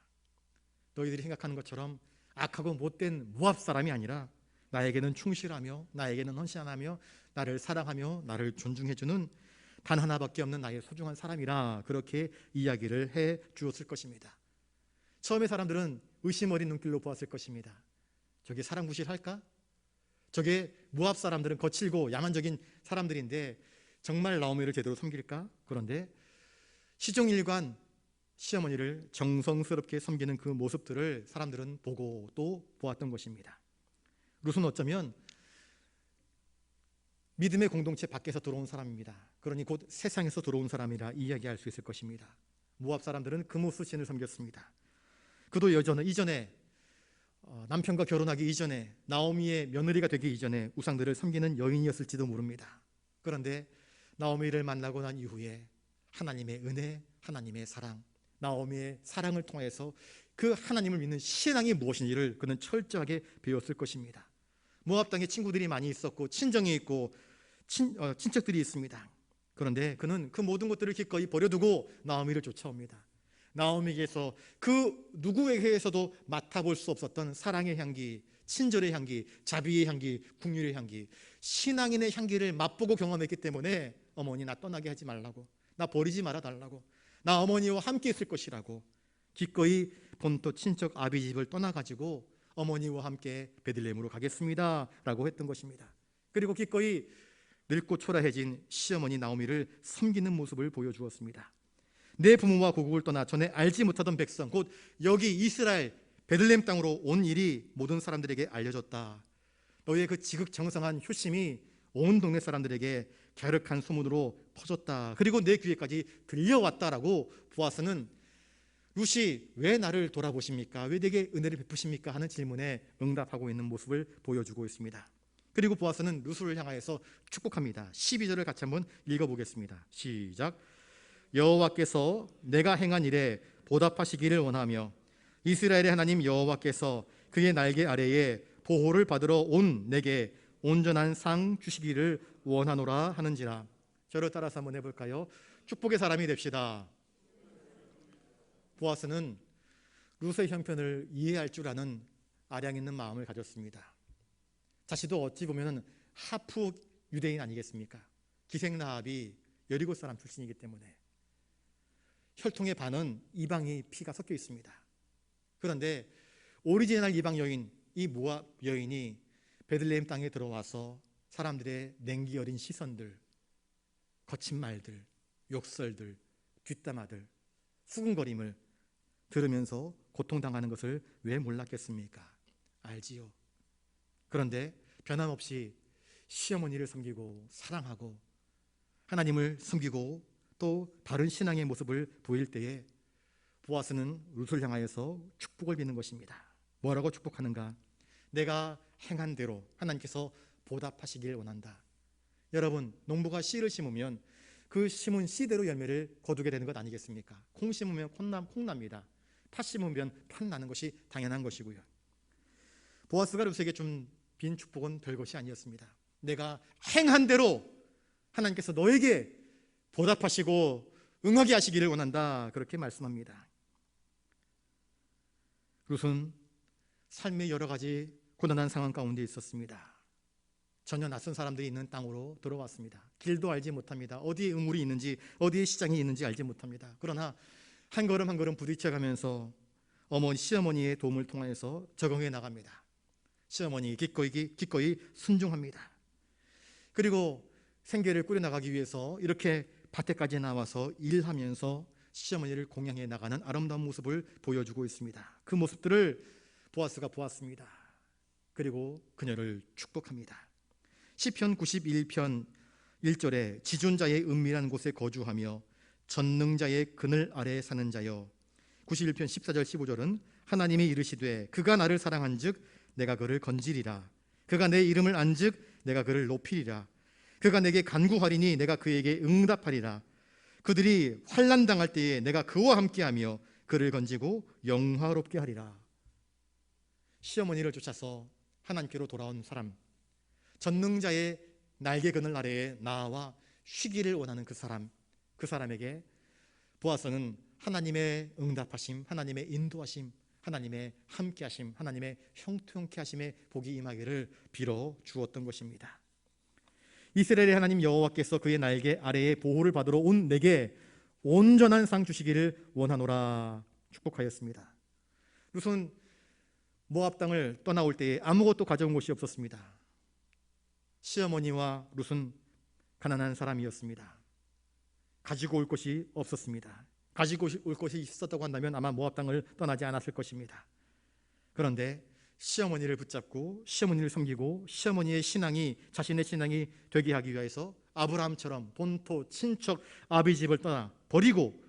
S1: 너희들이 생각하는 것처럼 악하고 못된 모압 사람이 아니라 나에게는 충실하며 나에게는 헌신하며 나를 사랑하며 나를 존중해주는 단 하나밖에 없는 나의 소중한 사람이라 그렇게 이야기를 해 주었을 것입니다. 처음에 사람들은 의심 어린 눈길로 보았을 것입니다. 저게 사람 구실할까? 저게 모압 사람들은 거칠고 야만적인 사람들인데 정말 나오미를 제대로 섬길까? 그런데 시종일관 시어머니를 정성스럽게 섬기는 그 모습들을 사람들은 보고 또 보았던 것입니다. 룻은 어쩌면 믿음의 공동체 밖에서 들어온 사람입니다. 그러니 곧 세상에서 들어온 사람이라 이야기할 수 있을 것입니다. 모압 사람들은 금우스 신을 섬겼습니다. 그도 이전에 남편과 결혼하기 이전에 나오미의 며느리가 되기 이전에 우상들을 섬기는 여인이었을지도 모릅니다. 그런데 나오미를 만나고 난 이후에 하나님의 은혜, 하나님의 사랑, 나오미의 사랑을 통해서 그 하나님을 믿는 신앙이 무엇인지를 그는 철저하게 배웠을 것입니다. 모압 땅에 친구들이 많이 있었고 친정이 있고 친척들이 있습니다. 그런데 그는 그 모든 것들을 기꺼이 버려두고 나오미를 쫓아옵니다. 나오미에게서 그 누구에게서도 맡아볼 수 없었던 사랑의 향기, 친절의 향기, 자비의 향기, 긍휼의 향기, 신앙인의 향기를 맛보고 경험했기 때문에 어머니 나 떠나게 하지 말라고, 나 버리지 말아 달라고, 나 어머니와 함께 있을 것이라고 기꺼이 본토 친척 아비 집을 떠나가지고 어머니와 함께 베들레헴으로 가겠습니다 라고 했던 것입니다. 그리고 기꺼이 늙고 초라해진 시어머니 나오미를 섬기는 모습을 보여주었습니다. 내 부모와 고국을 떠나 전에 알지 못하던 백성, 곧 여기 이스라엘 베들레헴 땅으로 온 일이 모든 사람들에게 알려졌다. 너희의 그 지극정성한 효심이 온 동네 사람들에게 갸륵한 소문으로 퍼졌다. 그리고 내 귀에까지 들려왔다라고 보아스는 룻이 왜 나를 돌아보십니까? 왜 내게 은혜를 베푸십니까? 하는 질문에 응답하고 있는 모습을 보여주고 있습니다. 그리고 보아스는 룻을 향하여서 축복합니다. 12절을 같이 한번 읽어보겠습니다. 시작. 여호와께서 내가 행한 일에 보답하시기를 원하며 이스라엘의 하나님 여호와께서 그의 날개 아래에 보호를 받으러 온 내게 온전한 상 주시기를 원하노라 하는지라. 저를 따라서 한번 해볼까요? 축복의 사람이 됩시다. 보아스는 룻의 형편을 이해할 줄 아는 아량 있는 마음을 가졌습니다. 자신도 어찌 보면 하프 유대인 아니겠습니까? 기생라합이 여리고 사람 출신이기 때문에 혈통의 반은 이방의 피가 섞여 있습니다. 그런데 오리지널 이방 여인, 이 모압 여인이 베들레헴 땅에 들어와서 사람들의 냉기 어린 시선들, 거친 말들, 욕설들, 뒷담화들, 수군거림을 들으면서 고통당하는 것을 왜 몰랐겠습니까? 알지요. 그런데 변함없이 시어머니를 섬기고 사랑하고 하나님을 섬기고 또 바른 신앙의 모습을 보일 때에 보아스는 룻을 향하여서 축복을 비는 것입니다. 뭐라고 축복하는가? 내가 행한 대로 하나님께서 보답하시길 원한다. 여러분, 농부가 씨를 심으면 그 심은 씨대로 열매를 거두게 되는 것 아니겠습니까? 콩 심으면 콩 납니다. 팥 심으면 팥 나는 것이 당연한 것이고요. 보아스가 룻에게 준 빈 축복은 별것이 아니었습니다. 내가 행한 대로 하나님께서 너에게 보답하시고 응하게 하시기를 원한다, 그렇게 말씀합니다. 룻은 삶의 여러 가지 고난한 상황 가운데 있었습니다. 전혀 낯선 사람들이 있는 땅으로 들어왔습니다. 길도 알지 못합니다. 어디에 우물이 있는지, 어디에 시장이 있는지 알지 못합니다. 그러나 한 걸음 한 걸음 부딪혀가면서 시어머니의 도움을 통해서 적응해 나갑니다. 시어머니 기꺼이 순종합니다. 그리고 생계를 꾸려나가기 위해서 이렇게 밭에까지 나와서 일하면서 시어머니를 공양해 나가는 아름다운 모습을 보여주고 있습니다. 그 모습들을 보아스가 보았습니다. 그리고 그녀를 축복합니다. 시편 91편 1절에 지존자의 은밀한 곳에 거주하며 전능자의 그늘 아래에 사는 자여. 91편 14절 15절은 하나님이 이르시되 그가 나를 사랑한즉 내가 그를 건지리라. 그가 내 이름을 안즉 내가 그를 높이리라. 그가 내게 간구하리니 내가 그에게 응답하리라. 그들이 환난 당할 때에 내가 그와 함께하며 그를 건지고 영화롭게 하리라. 시어머니를 쫓아서 하나님께로 돌아온 사람, 전능자의 날개 그늘 아래에 나와 쉬기를 원하는 그 사람에게 보아스는 하나님의 응답하심, 하나님의 인도하심, 하나님의 함께하심, 하나님의 형통케 하심의 복이 임하기를 빌어 주었던 것입니다. 이스라엘의 하나님 여호와께서 그의 날개 아래에 보호를 받으러 온 내게 온전한 상 주시기를 원하노라 축복하였습니다. 룻은 모압 땅을 떠나올 때에 아무것도 가져온 것이 없었습니다. 시어머니와 룻은 가난한 사람이었습니다. 가지고 올 것이 없었습니다. 가지고 올 것이 있었다고 한다면 아마 모압 땅을 떠나지 않았을 것입니다. 그런데 시어머니를 붙잡고 시어머니를 섬기고 시어머니의 신앙이 자신의 신앙이 되게 하기 위해서 아브라함처럼 본토 친척 아비집을 떠나 버리고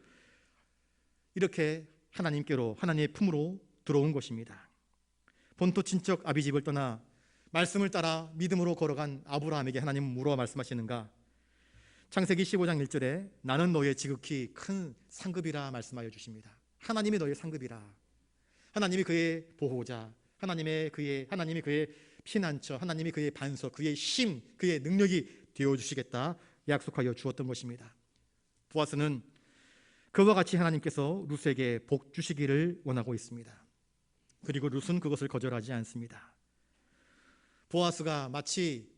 S1: 이렇게 하나님께로, 하나님의 품으로 들어온 것입니다. 본토 친척 아비집을 떠나 말씀을 따라 믿음으로 걸어간 아브라함에게 하나님은 뭐라고 말씀하시는가? 창세기 15장 1절에 나는 너의 지극히 큰 상급이라 말씀하여 주십니다. 하나님이 너의 상급이라. 하나님이 그의 보호자, 하나님이 그의 피난처, 하나님이 그의 반석, 그의 힘, 그의 능력이 되어주시겠다 약속하여 주었던 것입니다. 보아스는 그와 같이 하나님께서 룻에게 복 주시기를 원하고 있습니다. 그리고 룻은 그것을 거절하지 않습니다. 보아스가 마치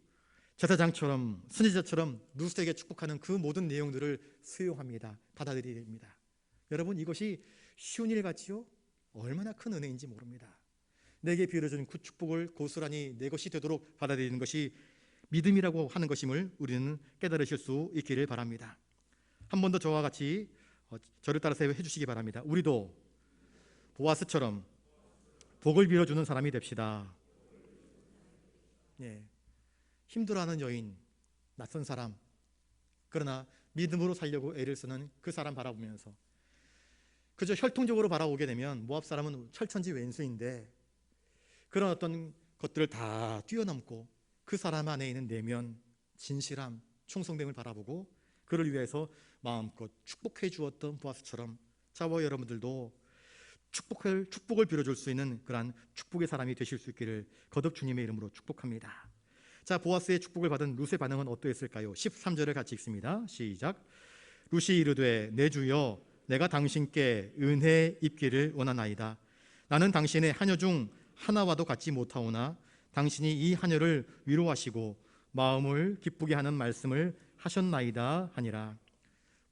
S1: 제사장처럼 선지자처럼 룻에게 축복하는 그 모든 내용들을 수용합니다. 받아들입니다. 여러분, 이것이 쉬운 일 같지요? 얼마나 큰 은혜인지 모릅니다. 내게 빌어준 그 축복을 고스란히 내 것이 되도록 받아들이는 것이 믿음이라고 하는 것임을 우리는 깨달으실 수 있기를 바랍니다. 한 번 더 저와 같이 저를 따라서 해주시기 바랍니다. 우리도 보아스처럼 복을 빌어주는 사람이 됩시다. 예. 힘들어하는 여인, 낯선 사람, 그러나 믿음으로 살려고 애를 쓰는 그 사람 바라보면서 그저 혈통적으로 바라보게 되면 모압 사람은 철천지 왼수인데 그런 어떤 것들을 다 뛰어넘고 그 사람 안에 있는 내면, 진실함, 충성됨을 바라보고 그를 위해서 마음껏 축복해 주었던 보아스처럼 저와 여러분들도 축복을 빌어줄 수 있는 그러한 축복의 사람이 되실 수 있기를 거듭 주님의 이름으로 축복합니다. 자, 보아스의 축복을 받은 룻의 반응은 어떠했을까요? 13절을 같이 읽습니다. 시작. 룻이 이르되 내 주여 내가 당신께 은혜 입기를 원하나이다. 나는 당신의 하녀 중 하나와도 같지 못하오나 당신이 이 하녀를 위로하시고 마음을 기쁘게 하는 말씀을 하셨나이다 하니라.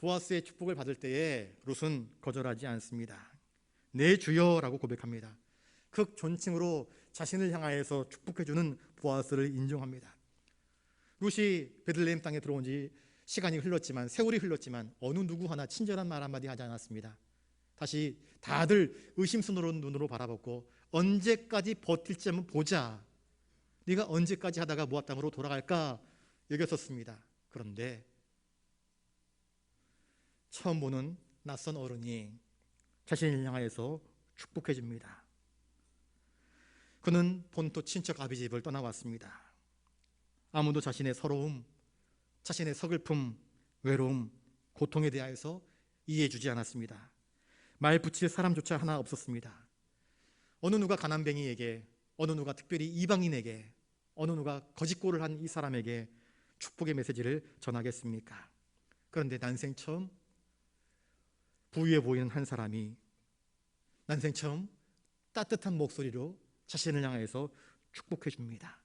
S1: 보아스의 축복을 받을 때에 룻은 거절하지 않습니다. 내 주여라고 고백합니다. 극존칭으로 자신을 향하여서 축복해주는 보아스를 인정합니다. 룻이 베들레헴 땅에 들어온 지 시간이 흘렀지만, 세월이 흘렀지만 어느 누구 하나 친절한 말 한마디 하지 않았습니다. 다시 다들 의심스러운 눈으로 바라봤고, 언제까지 버틸지 한번 보자, 네가 언제까지 하다가 모압 땅으로 돌아갈까 여겼었습니다. 그런데 처음 보는 낯선 어른이 자신을 향하여서 축복해 줍니다. 그는 본토 친척 아비 집을 떠나왔습니다. 아무도 자신의 서러움, 자신의 서글픔, 외로움, 고통에 대하여서 이해해 주지 않았습니다. 말 붙일 사람조차 하나 없었습니다. 어느 누가 가난뱅이에게, 어느 누가 특별히 이방인에게, 어느 누가 거짓골을 한 이 사람에게 축복의 메시지를 전하겠습니까? 그런데 난생 처음 부유해 보이는 한 사람이 난생 처음 따뜻한 목소리로 자신을 향해서 축복해 줍니다.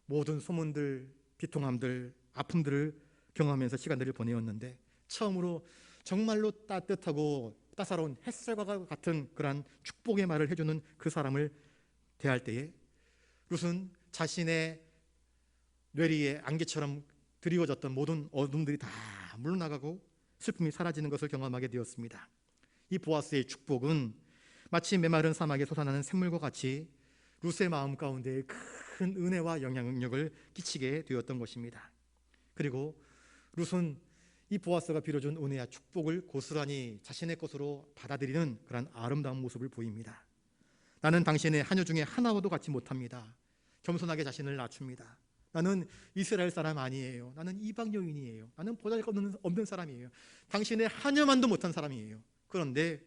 S1: 모든 소문들, 비통함들, 아픔들을 경험하면서 시간들을 보내었는데 처음으로 정말로 따뜻하고 따사로운 햇살과 같은 그러한 축복의 말을 해주는 그 사람을 대할 때에 룻은 자신의 뇌리에 안개처럼 드리워졌던 모든 어둠들이 다 물러나가고 슬픔이 사라지는 것을 경험하게 되었습니다. 이 보아스의 축복은 마치 메마른 사막에 솟아나는 샘물과 같이 룻의 마음 가운데 큰 은혜와 영향력을 끼치게 되었던 것입니다. 그리고 룻은 이 보아스가 빌어준 은혜와 축복을 고스란히 자신의 것으로 받아들이는 그런 아름다운 모습을 보입니다. 나는 당신의 하녀 중에 하나와도 같지 못합니다. 겸손하게 자신을 낮춥니다. 나는 이스라엘 사람 아니에요. 나는 이방 여인이에요. 나는 보잘것없는 사람이에요. 당신의 하녀만도 못한 사람이에요. 그런데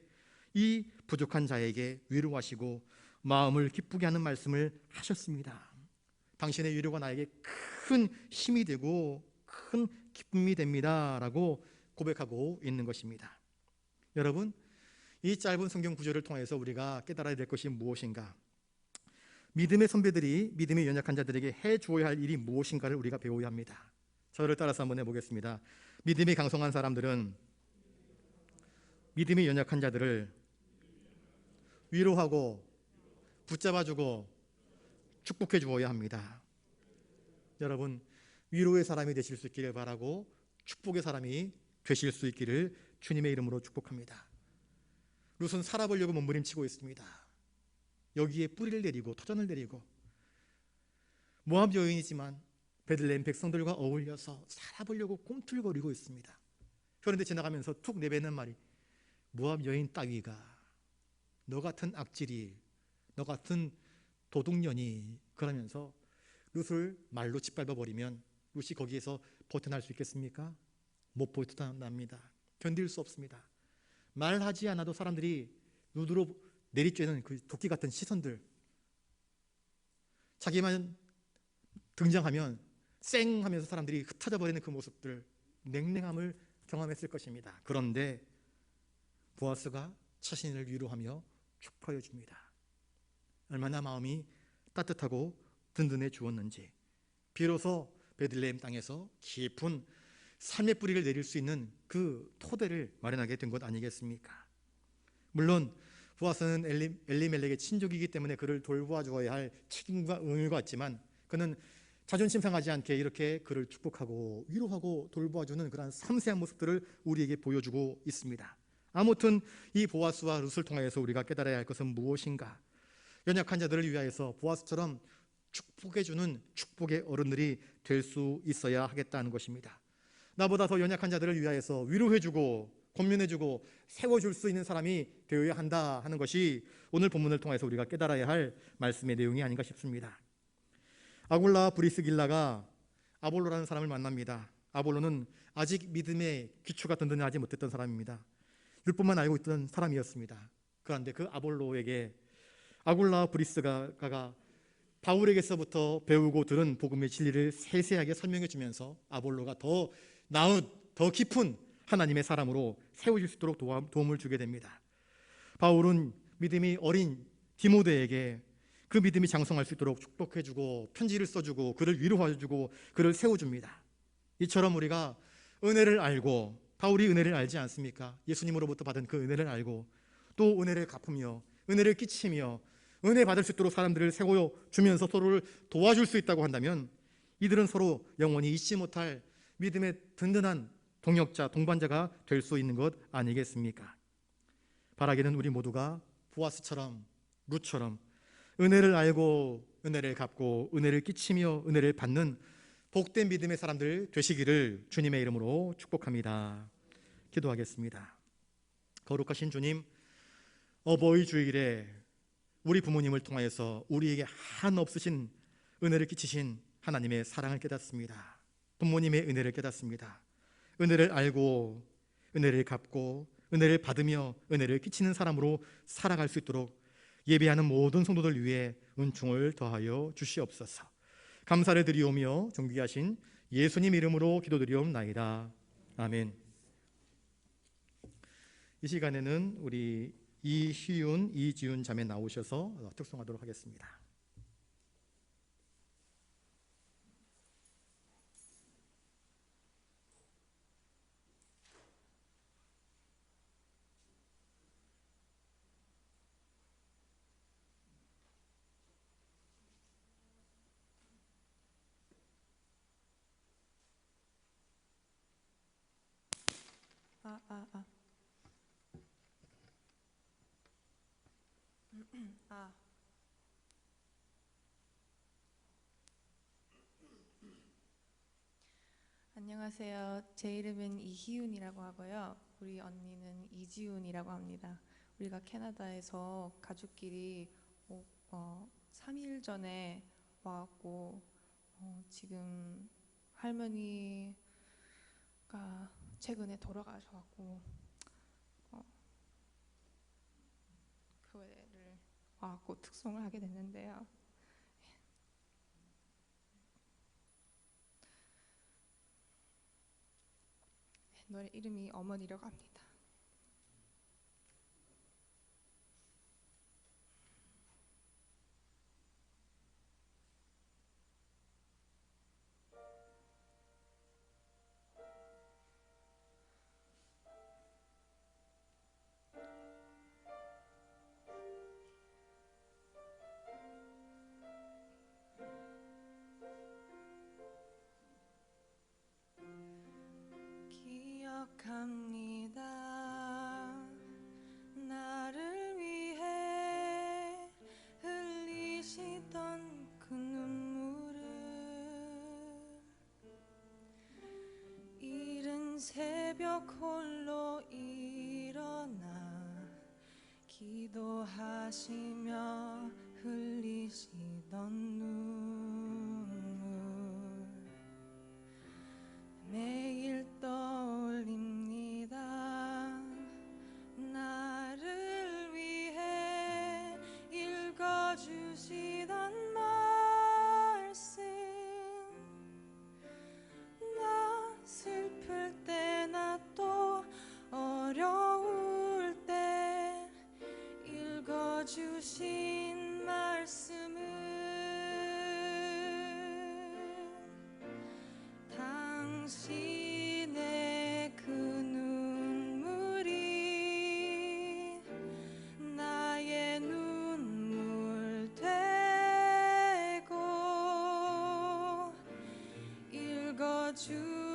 S1: 이 부족한 자에게 위로하시고 마음을 기쁘게 하는 말씀을 하셨습니다. 당신의 위로가 나에게 큰 힘이 되고 큰 기쁨이 됩니다 라고 고백하고 있는 것입니다. 여러분, 이 짧은 성경 구절을 통해서 우리가 깨달아야 될 것이 무엇인가? 믿음의 선배들이 믿음이 연약한 자들에게 해주어야 할 일이 무엇인가를 우리가 배워야 합니다. 저를 따라서 한번 해보겠습니다. 믿음이 강성한 사람들은 믿음이 연약한 자들을 위로하고 붙잡아주고 축복해 주어야 합니다. 여러분, 위로의 사람이 되실 수 있기를 바라고 축복의 사람이 되실 수 있기를 주님의 이름으로 축복합니다. 룻은 살아보려고 몸부림치고 있습니다. 여기에 뿌리를 내리고 터전을 내리고 모압 여인이지만 베들레헴 백성들과 어울려서 살아보려고 꿈틀거리고 있습니다. 그런데 지나가면서 툭 내뱉는 말이 모압 여인 따위가 너 같은 악질이, 너 같은 도둑년이, 그러면서 룻을 말로 짓밟아버리면 룻이 거기에서 버텨날 수 있겠습니까? 못 버텨납니다. 견딜 수 없습니다. 말하지 않아도 사람들이 눈으로 내리쬐는 그 도끼 같은 시선들, 자기만 등장하면 쌩 하면서 사람들이 흩어져 버리는 그 모습들, 냉랭함을 경험했을 것입니다. 그런데 보아스가 자신을 위로하며 축복하여 줍니다. 얼마나 마음이 따뜻하고 든든해 주었는지, 비로소 베들레헴 땅에서 깊은 삶의 뿌리를 내릴 수 있는 그 토대를 마련하게 된 것 아니겠습니까? 물론 보아스는 엘리멜렉의 친족이기 때문에 그를 돌보아주어야 할 책임과 의무가 있지만 그는 자존심 상하지 않게 이렇게 그를 축복하고 위로하고 돌보아주는 그런 섬세한 모습들을 우리에게 보여주고 있습니다. 아무튼 이 보아스와 룻을 통해서 우리가 깨달아야 할 것은 무엇인가? 연약한 자들을 위하여서 보아스처럼 축복해주는 축복의 어른들이 될 수 있어야 하겠다는 것입니다. 나보다 더 연약한 자들을 위하여서 위로해주고 권면해주고 세워줄 수 있는 사람이 되어야 한다 하는 것이 오늘 본문을 통해서 우리가 깨달아야 할 말씀의 내용이 아닌가 싶습니다. 아굴라와 브리스길라가 아볼로라는 사람을 만납니다. 아볼로는 아직 믿음의 기초가 든든하지 못했던 사람입니다. 율법만 알고 있던 사람이었습니다. 그런데 그 아볼로에게 아굴라와 브리스가가 바울에게서부터 배우고 들은 복음의 진리를 세세하게 설명해 주면서 아볼로가 더 나은, 더 깊은 하나님의 사람으로 세워질 수 있도록 도움을 주게 됩니다. 바울은 믿음이 어린 디모데에게 그 믿음이 장성할 수 있도록 축복해주고 편지를 써주고 그를 위로해주고 그를 세워줍니다. 이처럼 우리가 은혜를 알고 바울이 은혜를 알지 않습니까? 예수님으로부터 받은 그 은혜를 알고 또 은혜를 갚으며 은혜를 끼치며 은혜 받을 수 있도록 사람들을 세워주면서 서로를 도와줄 수 있다고 한다면 이들은 서로 영원히 잊지 못할 믿음의 든든한 동역자, 동반자가 될 수 있는 것 아니겠습니까? 바라기는 우리 모두가 보아스처럼, 룻처럼 은혜를 알고 은혜를 갚고 은혜를 끼치며 은혜를 받는 복된 믿음의 사람들 되시기를 주님의 이름으로 축복합니다. 기도하겠습니다. 거룩하신 주님, 어버이 주일에 우리 부모님을 통하여서 우리에게 한없으신 은혜를 끼치신 하나님의 사랑을 깨닫습니다. 부모님의 은혜를 깨닫습니다. 은혜를 알고 은혜를 갚고 은혜를 받으며 은혜를 끼치는 사람으로 살아갈 수 있도록 예배하는 모든 성도들 위해 은총을 더하여 주시옵소서. 감사를 드리오며 존귀하신 예수님 이름으로 기도드리옵나이다. 아멘. 이 시간에는 우리 이희윤, 이지윤 자매 나오셔서 특송하도록 하겠습니다.
S3: 안녕하세요. 제 이름은 이희윤이라고 하고요. 우리 언니는 이지윤이라고 합니다. 우리가 캐나다에서 가족끼리 3일 전에 와갖고 지금 할머니가 최근에 돌아가셔갖고 교회를 와갖고 특송을 하게 됐는데요. 노래 이름이 어머니라고 합니다. 기억합니다. 나를 위해 흘리시던 그 눈물을 이른 새벽 홀로 일어나 기도하시며 흘리시던 눈물 매일 떠올립니다. 나를 위해 읽어주시던 말씀 나 슬플 때나 또 어려울 때 읽어주신 말씀을 당신의 그 눈물이 나의 눈물 되고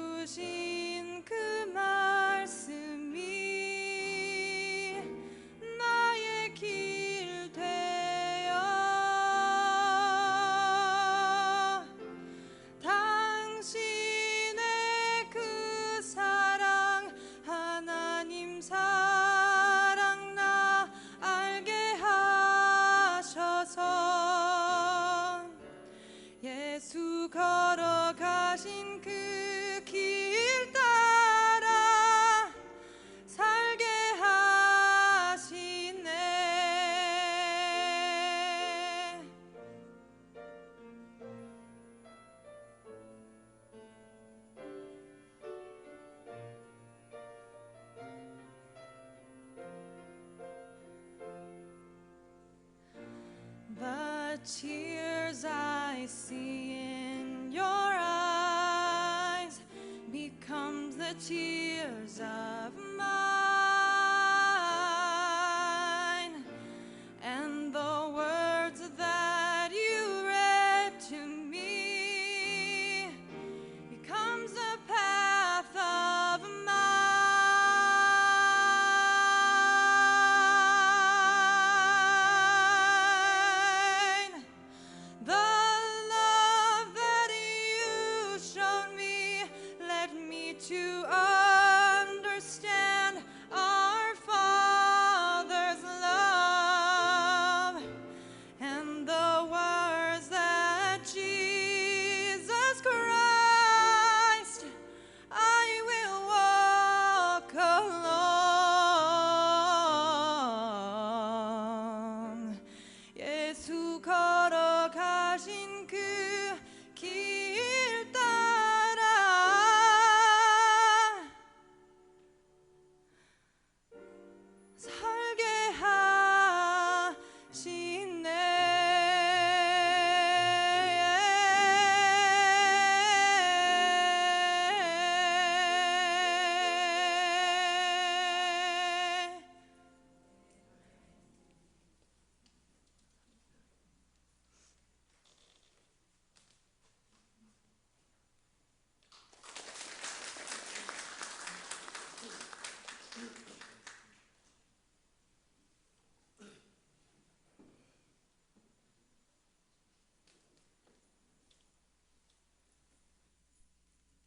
S3: 읽어주신 그 말씀이 나의 길 되어 당신의 그 사랑 하나님 사랑 나 알게 하셔서 예수 걸어가신 그 길 따라 살게 하시네. The tears I see in your eyes becomes the the tears of mine, and the words that you read to me becomes a path of mine. The love that you showed me led me to understand our Father's love, and the words that Jesus Christ, I will walk along. 예수 걸어가신 그 길 따라 살게 하시네.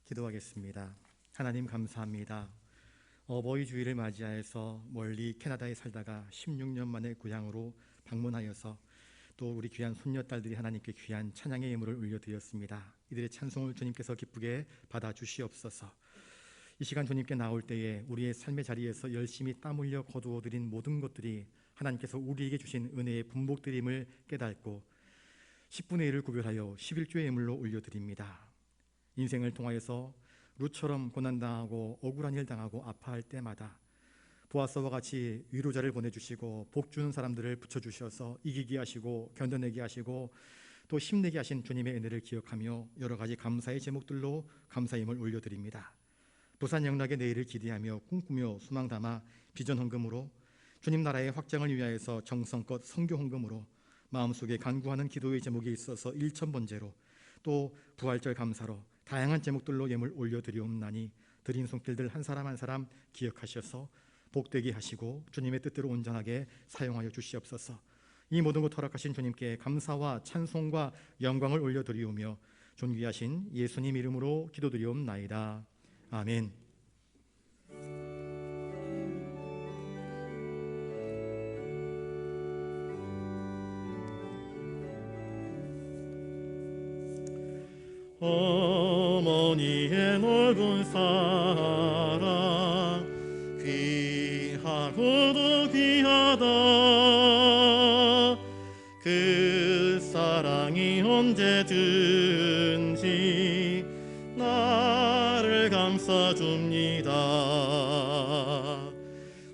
S1: 기도하겠습니다. 하나님 감사합니다. 어버이 주일을 맞이하여서 멀리 캐나다에 살다가 16년 만에 고향으로 방문하여서 또 우리 귀한 손녀딸들이 하나님께 귀한 찬양의 예물을 올려드렸습니다. 이들의 찬송을 주님께서 기쁘게 받아주시옵소서. 이 시간 주님께 나올 때에 우리의 삶의 자리에서 열심히 땀 흘려 거두어들인 모든 것들이 하나님께서 우리에게 주신 은혜의 분복드림을 깨닫고 10분의 1을 구별하여 11조의 예물로 올려드립니다. 인생을 통하여서 룻처럼 고난당하고 억울한 일 당하고 아파할 때마다 보아스와 같이 위로자를 보내주시고 복주는 사람들을 붙여주셔서 이기게 하시고 견뎌내게 하시고 또 힘내게 하신 주님의 은혜를 기억하며 여러 가지 감사의 제목들로 감사임을 올려드립니다. 부산 영락의 내일을 기대하며 꿈꾸며 수망 담아 비전 헌금으로 주님 나라의 확장을 위하여서 정성껏 선교 헌금으로 마음속에 간구하는 기도의 제목이 있어서 1,000번째로 또 부활절 감사로 다양한 제목들로 예물 올려드리옵나니 드린 손길들 한 사람 한 사람 기억하셔서 복되게 하시고 주님의 뜻대로 온전하게 사용하여 주시옵소서. 이 모든 것 허락하신 주님께 감사와 찬송과 영광을 올려드리오며 존귀하신 예수님 이름으로 기도드리옵나이다. 아멘. 어머니의 넓은 사랑 귀하고도 귀하다. 그 사랑이 언제든지 나를 감싸줍니다.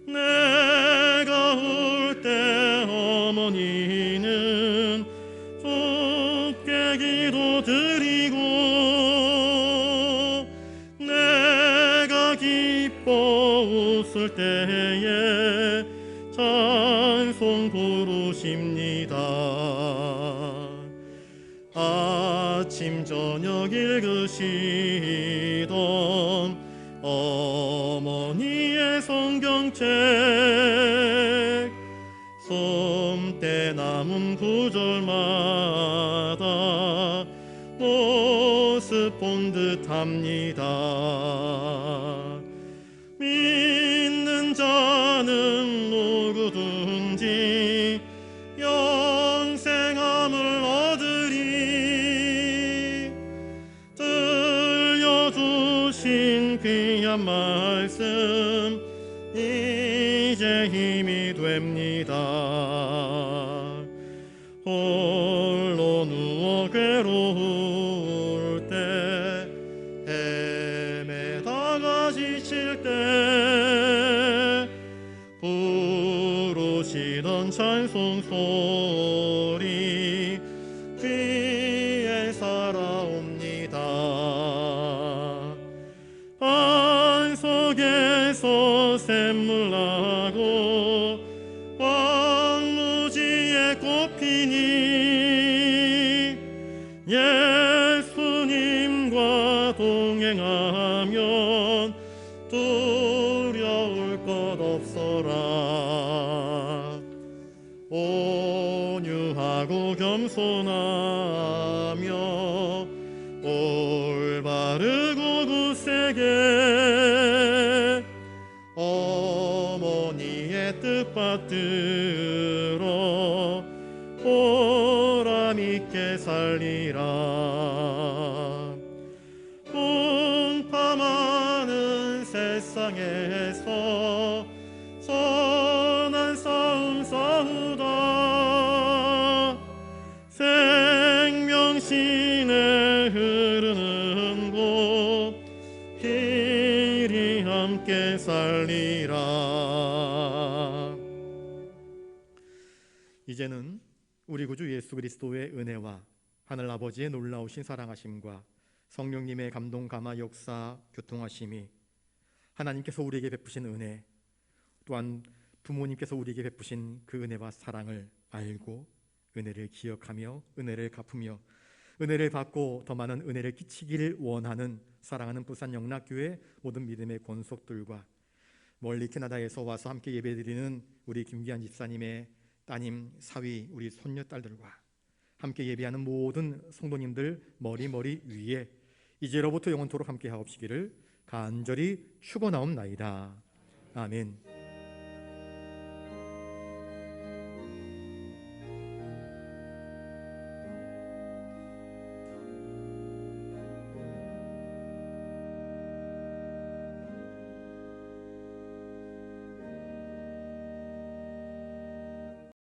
S1: 내가 울 때 어머니는 주께 기도드리고 내가 기뻐 웃을 때에 찬송 부르십니다. 아침 저녁 읽으시던 어머니의 성경책 솜대 남은 구절마다 모습 본 듯합니다. 믿는 자는 누구든지 영생함을 얻으리. 들려주신 귀한 말씀 이제 힘이 됩니다. 홀로 누워 괴로울 때 헤매다가 지칠 때 부르시던 찬송 소리 귀에 살아옵니다. 속에서 샘물 나고 황무지에 꽃피니 예수님과 동행하면 두려울 것 없어라. 온유하고 겸손하며 올바르고 굳세게 어머니의 뜻 받들어 보람있게 살리라. 풍파많은 세상에서 선한 싸움 싸우다 생명신에 흐르는 곳 길이 함께 살리라. 이제는 우리 구주 예수 그리스도의 은혜와 하늘 아버지의 놀라우신 사랑하심과 성령님의 감동 감화 역사 교통하심이 하나님께서 우리에게 베푸신 은혜, 또한 부모님께서 우리에게 베푸신 그 은혜와 사랑을 알고 은혜를 기억하며 은혜를 갚으며 은혜를 받고 더 많은 은혜를 끼치기를 원하는 사랑하는 부산 영락교회 모든 믿음의 권속들과 멀리 캐나다에서 와서 함께 예배드리는 우리 김기한 집사님의 따님, 사위, 우리 손녀딸들과 함께 예배하는 모든 성도님들 머리 위에 이제로부터 영원토록 함께 하옵시기를 간절히 축원하옵나이다. 아멘.